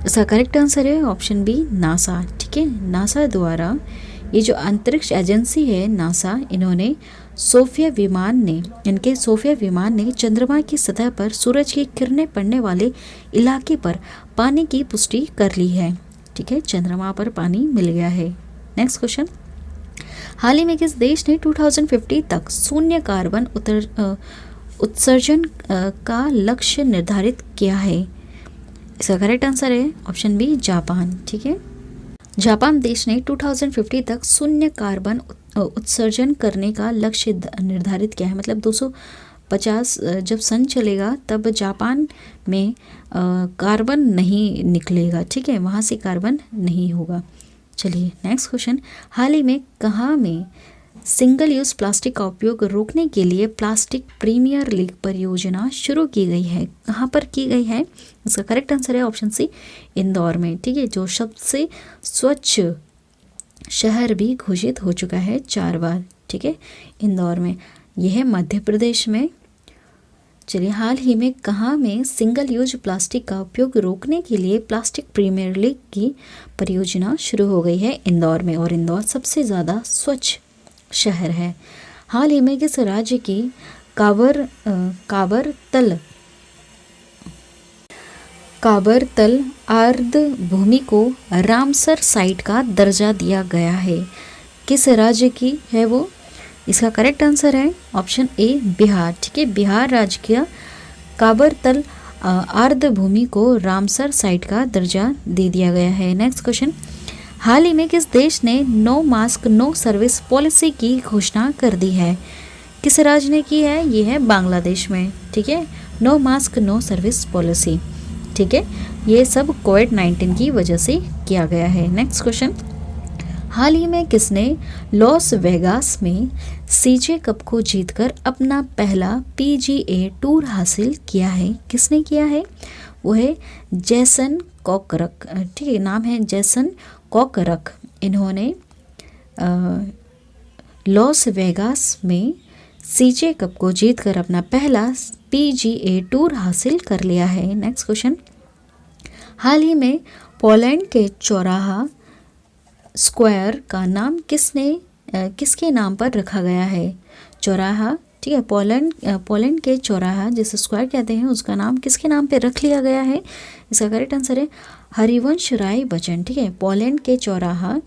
इसका करेक्ट आंसर है ऑप्शन बी, नासा। ठीक है, नासा द्वारा ये जो अंतरिक्ष एजेंसी है नासा, इनके सोफिया विमान ने चंद्रमा की सतह पर सूरज की किरणें पड़ने वाले इलाके पर पानी की पुष्टि कर ली है। ठीक है, चंद्रमा पर पानी मिल गया है। नेक्स्ट क्वेश्चन, हाल ही में किस देश ने 2050 तक शून्य कार्बन उत्सर्जन का लक्ष्य निर्धारित किया है? इसका करेक्ट आंसर है ऑप्शन बी, जापान। ठीक है, जापान देश ने 2050 तक शून्य कार्बन उत्सर्जन करने का लक्ष्य निर्धारित किया है। मतलब 250 जब सन चलेगा तब जापान में कार्बन नहीं निकलेगा। ठीक है, वहाँ से कार्बन नहीं होगा। चलिए नेक्स्ट क्वेश्चन, हाल ही में कहाँ में सिंगल यूज़ प्लास्टिक का उपयोग रोकने के लिए प्लास्टिक प्रीमियर लीग परियोजना शुरू की गई है? कहाँ पर की गई है? इसका करेक्ट आंसर है ऑप्शन सी, इंदौर में। ठीक है, जो सबसे स्वच्छ शहर भी घोषित हो चुका है 4 बार। ठीक है, इंदौर में। यह है मध्य प्रदेश में। चलिए, हाल ही में कहाँ में सिंगल यूज प्लास्टिक का उपयोग रोकने के लिए प्लास्टिक प्रीमियर लीग की परियोजना शुरू हो गई है? इंदौर में। और इंदौर सबसे ज़्यादा स्वच्छ शहर है। हाल ही में किस राज्य की काबरतल आर्द भूमि को रामसर साइट का दर्जा दिया गया है? किस राज्य की है वो? इसका करेक्ट आंसर है ऑप्शन ए, बिहार। ठीक है, बिहार राज्य का काबरतल आर्द भूमि को रामसर साइट का दर्जा दे दिया गया है। नेक्स्ट क्वेश्चन, हाल ही में किस देश ने no mask no service policy की घोषणा कर दी है? किस राज्य ने की है? ये है बांग्लादेश में। ठीक है, no mask no service policy. ठीक है, ये सब कोविड-19 की वजह से किया गया है। नेक्स्ट क्वेश्चन, हाल ही में किसने लॉस वेगास में सीजे कप को जीतकर अपना पहला PGA टूर हासिल किया है? किसने किया है? वो है जेसन कॉकरक। ठीक है, नाम है जेसन कॉकरक। इन्होंने लॉस वेगास में सीजे कप को जीतकर अपना पहला PGA टूर हासिल कर लिया है। नेक्स्ट क्वेश्चन, हाल ही में पोलैंड के चौराहा स्क्वायर का नाम किसके नाम पर रखा गया है? चौराहा, ठीक है, पोलैंड के चौराहा जिसे स्क्वायर कहते हैं उसका नाम किसके नाम पे रख लिया गया है? इसका करेक्ट आंसर है हरिवंश राय बच्चन। ठीक है, पोलैंड के चौराहा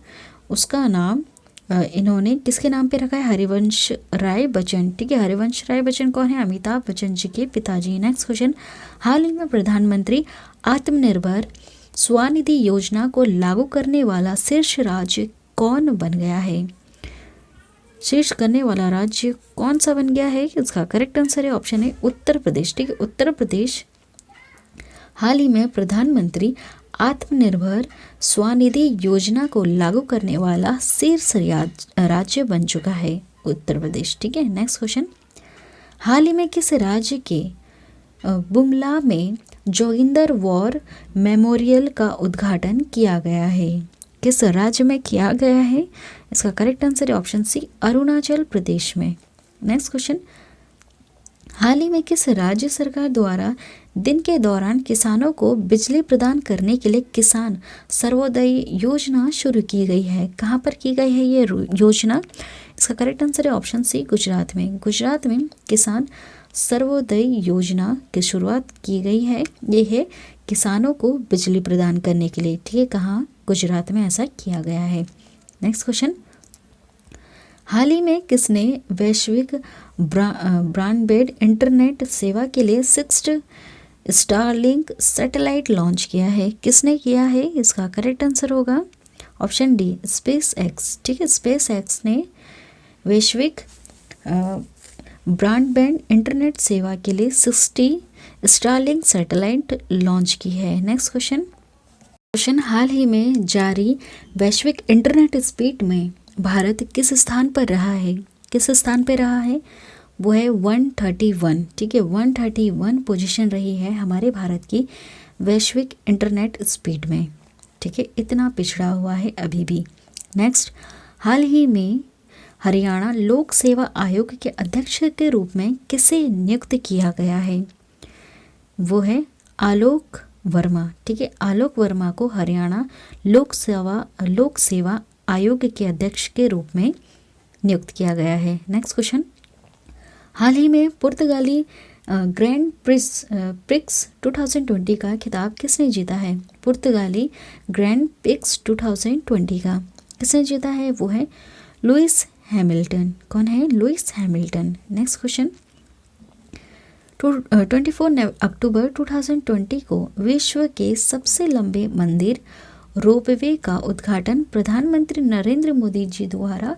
उसका नाम इन्होंने किसके नाम पे रखा है? हरिवंश राय बच्चन। ठीक है, हरिवंश राय बच्चन कौन है? अमिताभ बच्चन जी के पिताजी। नेक्स्ट क्वेश्चन, हाल ही में प्रधानमंत्री आत्मनिर्भर स्वनिधि योजना को लागू करने वाला शीर्ष राज्य कौन बन गया है? शीर्ष करने वाला राज्य कौन सा बन गया है? इसका करेक्ट आंसर है ऑप्शन है उत्तर प्रदेश। ठीक है, उत्तर प्रदेश हाल ही में प्रधानमंत्री आत्मनिर्भर स्वनिधि योजना को लागू करने वाला शीर्ष राज्य बन चुका है उत्तर प्रदेश। ठीक है, नेक्स्ट क्वेश्चन, हाल ही में किस राज्य के बुमला में जोगिंदर वॉर मेमोरियल का उद्घाटन किया गया है? किस राज्य में किया गया है? इसका करेक्ट आंसर है ऑप्शन सी, अरुणाचल प्रदेश में। नेक्स्ट क्वेश्चन, हाल ही में किस राज्य सरकार द्वारा दिन के दौरान किसानों को बिजली प्रदान करने के लिए किसान सर्वोदय योजना शुरू की गई है? कहाँ पर की गई है ये योजना? इसका करेक्ट आंसर है ऑप्शन सी, गुजरात में। गुजरात में किसान सर्वोदय योजना की शुरुआत की गई है। ये है किसानों को बिजली प्रदान करने के लिए, ठीक है। कहाँ? गुजरात में ऐसा किया गया है। नेक्स्ट क्वेश्चन, हाल ही में किसने वैश्विक ब्रॉडबैंड इंटरनेट सेवा के लिए 6th स्टारलिंक सैटेलाइट लॉन्च किया है? किसने किया है? इसका करेक्ट आंसर होगा ऑप्शन डी, स्पेस एक्स, ठीक है। स्पेस एक्स ने वैश्विक ब्रॉडबैंड इंटरनेट सेवा के लिए 60 स्टारलिंक सैटेलाइट लॉन्च की है। नेक्स्ट क्वेश्चन, हाल ही में जारी वैश्विक इंटरनेट स्पीड में भारत किस स्थान पर रहा है? किस स्थान पर रहा है? वो है 131, ठीक है। 131 पोजीशन रही है हमारे भारत की वैश्विक इंटरनेट स्पीड में, ठीक है। इतना पिछड़ा हुआ है अभी भी। नेक्स्ट, हाल ही में हरियाणा लोक सेवा आयोग के अध्यक्ष के रूप में किसे नियुक्त किया गया है? वो है आलोक वर्मा, ठीक है। आलोक वर्मा को हरियाणा लोक सेवा आयोग के अध्यक्ष के रूप में नियुक्त किया गया है। नेक्स्ट क्वेश्चन, हाल ही में पुर्तगाली ग्रैंड प्रिक्स 2020 का खिताब किसने जीता है? पुर्तगाली ग्रैंड प्रिक्स 2020 का किसने जीता है? वो है लुइस हैमिल्टन। कौन है? Lewis Hamilton. नेक्स्ट क्वेश्चन, 24 अक्टूबर 2020 को विश्व के सबसे लंबे मंदिर रोपवे का उद्घाटन प्रधानमंत्री नरेंद्र मोदी जी द्वारा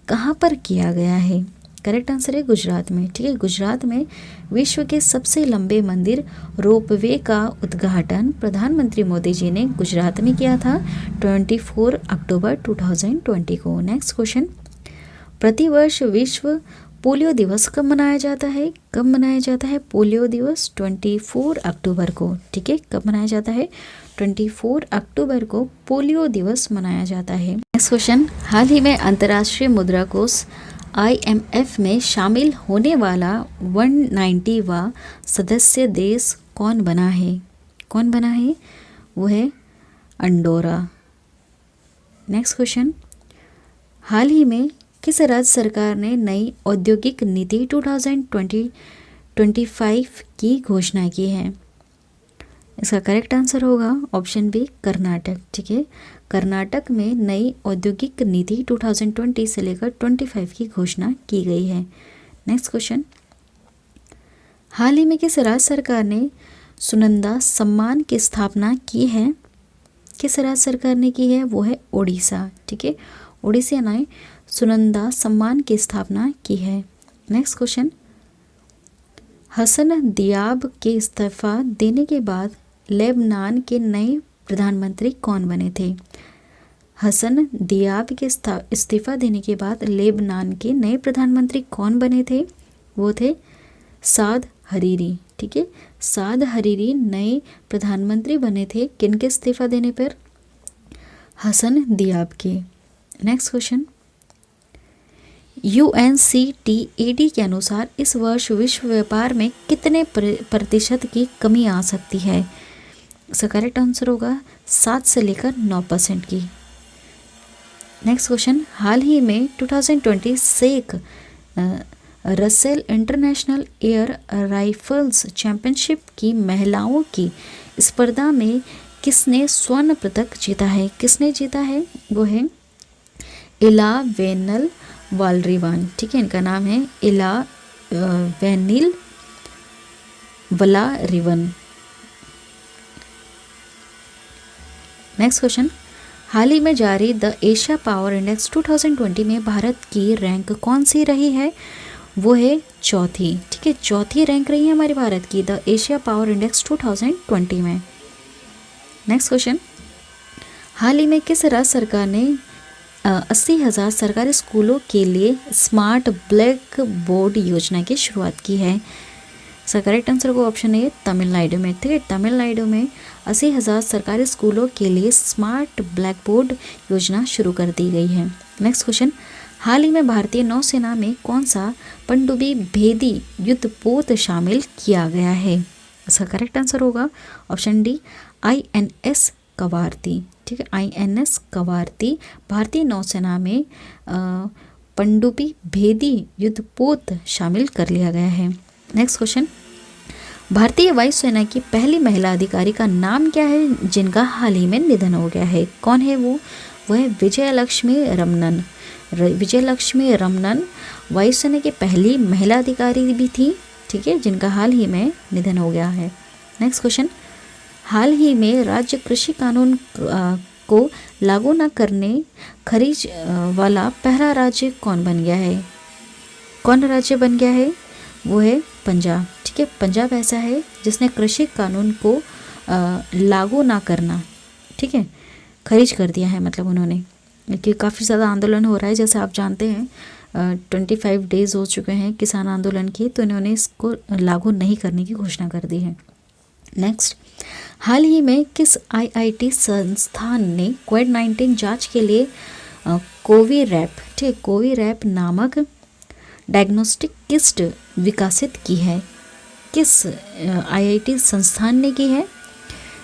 कहाँ पर किया गया है? करेक्ट आंसर है गुजरात में, ठीक है। गुजरात में विश्व के सबसे लंबे मंदिर रोपवे का उद्घाटन प्रधानमंत्री मोदी जी ने गुजरात में किया था 24 अक्टूबर 2020 को। नेक्स्ट क्वेश्चन, प्रतिवर्ष विश्व पोलियो दिवस कब मनाया जाता है? कब मनाया जाता है पोलियो दिवस? 24 अक्टूबर को, ठीक है। कब मनाया जाता है? 24 अक्टूबर को पोलियो दिवस मनाया जाता है। नेक्स्ट क्वेश्चन, हाल ही में अंतर्राष्ट्रीय मुद्रा कोष IMF में शामिल होने वाला 190वां सदस्य देश कौन बना है? कौन बना है? वो है अंडोरा। नेक्स्ट क्वेश्चन, हाल ही में किस राज्य सरकार ने नई औद्योगिक नीति 2020-25 की घोषणा की है? इसका करेक्ट आंसर होगा ऑप्शन बी, कर्नाटक, ठीक है। कर्नाटक में नई औद्योगिक नीति 2020 से लेकर 25 की घोषणा की गई है। नेक्स्ट क्वेश्चन, हाल ही में किस राज्य सरकार ने सुनंदा सम्मान की स्थापना की है? किस राज्य सरकार ने की है? वो है ओडिशा, ठीक है। ओडिशा ने सुनंदा सम्मान की स्थापना की है। नेक्स्ट क्वेश्चन, हसन दियाब के इस्तीफा देने के बाद लेबनान के नए प्रधानमंत्री कौन बने थे? हसन दियाब के इस्तीफा देने के बाद लेबनान के नए प्रधानमंत्री कौन बने थे? वो थे साद हरीरी, ठीक है। साद हरीरी नए प्रधानमंत्री बने थे किनके इस्तीफा देने पर? हसन दियाब के। नेक्स्ट क्वेश्चन, UNCTAD के अनुसार इस वर्ष विश्व व्यापार में कितने प्रतिशत की कमी आ सकती है? इसका करेक्ट आंसर होगा 7 से लेकर 9% की। नेक्स्ट क्वेश्चन, हाल ही में 2020 Sheikh Russel international air rifles championship की महिलाओं की स्पर्धा में किसने स्वर्ण पदक जीता है? किसने जीता है? वो है इला वेनल वालरिवान, ठीक है। इनका नाम है इला वेनिल वलारिवन। नेक्स्ट क्वेश्चन, हाल ही में जारी द एशिया पावर इंडेक्स 2020 में भारत की रैंक कौन सी रही है? वो है चौथी, ठीक है। चौथी रैंक रही है हमारे भारत की द एशिया पावर इंडेक्स 2020 में। नेक्स्ट क्वेश्चन, हाल ही में किस राज्य सरकार ने 80,000 सरकारी स्कूलों के लिए स्मार्ट ब्लैक बोर्ड योजना की शुरुआत की है? इसका करेक्ट आंसर होगा ऑप्शन ए तमिलनाडु में। ठीक है, तमिलनाडु में 80,000 सरकारी स्कूलों के लिए स्मार्ट ब्लैक बोर्ड योजना शुरू कर दी गई है। नेक्स्ट क्वेश्चन, हाल ही में भारतीय नौसेना में कौन सा पनडुब्बी भेदी युद्धपोत शामिल किया गया है? इसका करेक्ट आंसर होगा ऑप्शन डी INS कवारती। ठीक है, INS कवारती भारतीय नौसेना में पनडुब्बी भेदी युद्धपोत शामिल कर लिया गया है। नेक्स्ट क्वेश्चन, भारतीय वायुसेना की पहली महिला अधिकारी का नाम क्या है जिनका हाल ही में निधन हो गया है? कौन है वो है विजयलक्ष्मी रमनन। विजयलक्ष्मी रमनन वायुसेना की पहली महिला अधिकारी भी थी। ठीक है, जिनका हाल ही में निधन हो गया है। नेक्स्ट क्वेश्चन, हाल ही में राज्य कृषि कानून को लागू न करने खरीज वाला पहला राज्य कौन बन गया है? कौन राज्य बन गया है? वो है पंजाब। ठीक है, पंजाब ऐसा है जिसने कृषि कानून को लागू ना करना, ठीक है, खरीज कर दिया है, मतलब उन्होंने, क्योंकि काफ़ी ज़्यादा आंदोलन हो रहा है जैसे आप जानते हैं। 25 डेज़ हो चुके हैं किसान आंदोलन के, तो इन्होंने इसको लागू नहीं करने की घोषणा कर दी है। नेक्स्ट, हाल ही में किस IIT संस्थान ने कोविड-19 जांच के लिए कोविरैप, ठीक है, कोविरैप नामक डायग्नोस्टिक किट विकसित की है? किस IIT संस्थान ने की है?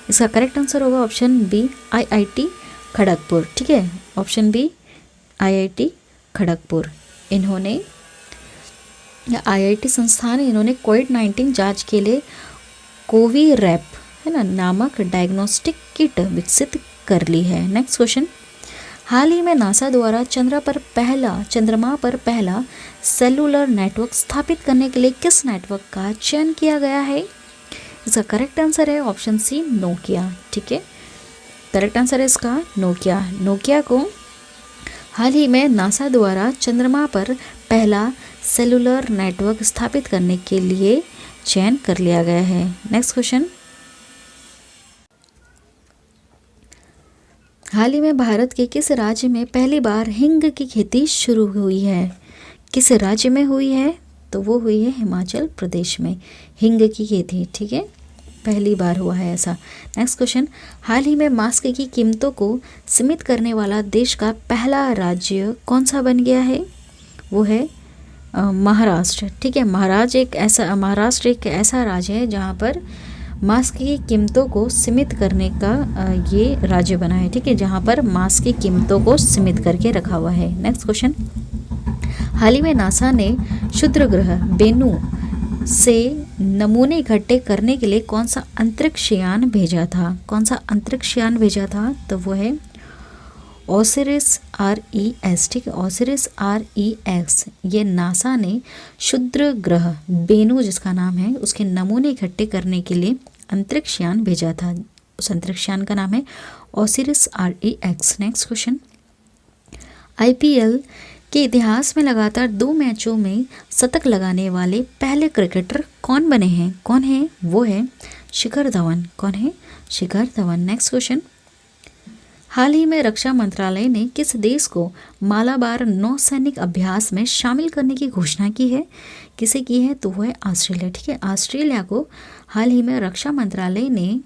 इसका करेक्ट आंसर होगा ऑप्शन बी IIT खड़गपुर। ठीक है, ऑप्शन बी IIT खड़गपुर। इन्होंने IIT संस्थान इन्होंने कोविड-19 जांच के लिए कोविरैप है ना नामक डायग्नोस्टिक किट विकसित कर ली है। नेक्स्ट क्वेश्चन, हाल ही में नासा द्वारा चंद्रमा पर पहला सेलुलर नेटवर्क स्थापित करने के लिए किस नेटवर्क का चयन किया गया है? इसका करेक्ट आंसर है ऑप्शन सी नोकिया। ठीक है, करेक्ट आंसर है इसका नोकिया। नोकिया को हाल ही में नासा द्वारा चंद्रमा पर पहला सेलुलर नेटवर्क स्थापित करने के लिए चयन कर लिया गया है। नेक्स्ट क्वेश्चन, हाल ही में भारत के किस राज्य में पहली बार हींग की खेती शुरू हुई है? किस राज्य में हुई है? तो वो हुई है हिमाचल प्रदेश में हींग की खेती। ठीक है, पहली बार हुआ है ऐसा। नेक्स्ट क्वेश्चन, हाल ही में मास्क की कीमतों को सीमित करने वाला देश का पहला राज्य कौन सा बन गया है? वो है महाराष्ट्र। ठीक है, महाराष्ट्र एक ऐसा राज्य है जहाँ पर मास्क की कीमतों को सीमित करने का ये राज्य बना है। ठीक है, जहाँ पर मास्क की कीमतों को सीमित करके रखा हुआ है। नेक्स्ट क्वेश्चन, हाल ही में नासा ने क्षुद्र ग्रह बेनू से नमूने इकट्ठे करने के लिए कौन सा अंतरिक्ष यान भेजा था? कौन सा अंतरिक्ष यान भेजा था? तो वो है ओसिरिस RES। ठीक है, ओसिरिस RES। ये नासा ने क्षुद्र ग्रह बेनू जिसका नाम है उसके नमूने इकट्ठे करने के लिए अंतरिक्ष यान भेजा था। उस अंतरिक्ष यान का नाम है Osiris RES। Next question, IPL के इतिहास में लगातार 2 मैचों में शतक लगाने वाले पहले क्रिकेटर कौन बने हैं? कौन है? वो है शिखर धवन। कौन है? शिखर धवन। नेक्स्ट क्वेश्चन, हाल ही में रक्षा मंत्रालय ने किस देश को मालाबार नौसैनिक अभ्यास में शामिल करने की घोषणा की है? किसे की है? तो वो है ऑस्ट्रेलिया। ठीक है, ऑस्ट्रेलिया को हाल ही में रक्षा मंत्रालय ने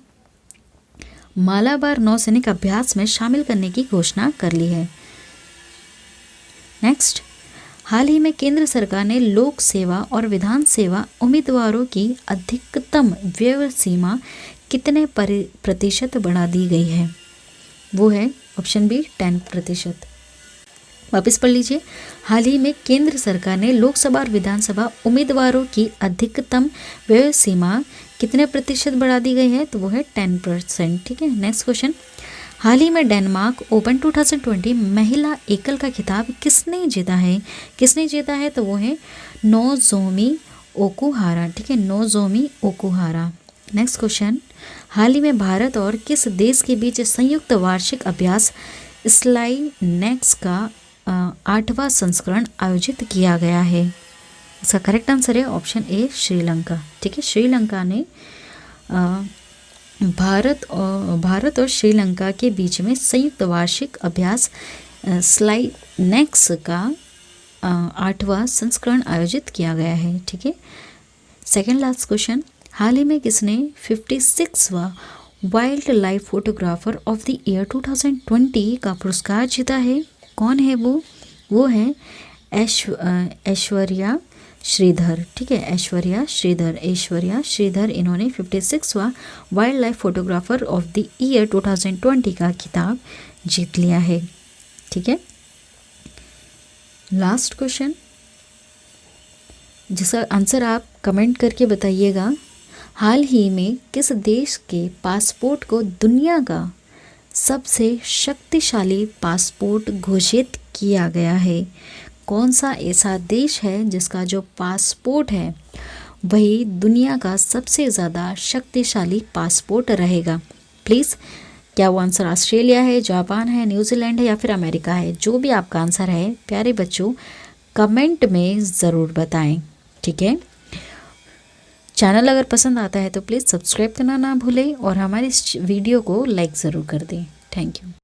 मालाबार नौसैनिक अभ्यास में शामिल करने की घोषणा कर ली है। नेक्स्ट, हाल ही में केंद्र सरकार ने लोक सेवा और विधान सेवा उम्मीदवारों की अधिकतम व्यय सीमा कितने प्रतिशत बढ़ा दी गई है? वो है ऑप्शन बी 10%। वापस पढ़ लीजिए, हाल ही में केंद्र सरकार ने लोकसभा और विधानसभा उम्मीदवारों की अधिकतम व्यय सीमा कितने प्रतिशत बढ़ा दी गई है? तो वो है 10%। ठीक है, नेक्स्ट क्वेश्चन, हाल ही में डेनमार्क ओपन 2020 महिला एकल का खिताब किसने जीता है? किसने जीता है? तो वो है नोजोमी ओकुहारा। ठीक है, नोजोमी ओकुहारा। नेक्स्ट क्वेश्चन, हाल ही में भारत और किस देश के बीच संयुक्त वार्षिक अभ्यास स्लाइनेक्स का 8वां संस्करण आयोजित किया गया है? इसका करेक्ट आंसर है ऑप्शन ए श्रीलंका। ठीक है, श्रीलंका ने भारत और श्रीलंका के बीच में संयुक्त वार्षिक अभ्यास स्लाइनेक्स का 8वां संस्करण आयोजित किया गया है। ठीक है, सेकेंड लास्ट क्वेश्चन, हाल ही में किसने 56वां wildlife photographer of the year 2020 का पुरस्कार जीता है? कौन है वो है ऐश्वर्या श्रीधर। ठीक है, ऐश्वर्या श्रीधर इन्होंने 56वां wildlife photographer of the year 2020 का खिताब जीत लिया है। ठीक है, लास्ट क्वेश्चन जिसका आंसर आप कमेंट करके बताइएगा। हाल ही में किस देश के पासपोर्ट को दुनिया का सबसे शक्तिशाली पासपोर्ट घोषित किया गया है? कौन सा ऐसा देश है जिसका जो पासपोर्ट है वही दुनिया का सबसे ज़्यादा शक्तिशाली पासपोर्ट रहेगा? प्लीज़, क्या वो आंसर ऑस्ट्रेलिया है, जापान है, न्यूजीलैंड है या फिर अमेरिका है? जो भी आपका आंसर है प्यारे बच्चों कमेंट में ज़रूर बताएं। ठीक है, चैनल अगर पसंद आता है तो प्लीज़ सब्सक्राइब करना ना भूलें और हमारे इस वीडियो को लाइक ज़रूर कर दें। Thank you.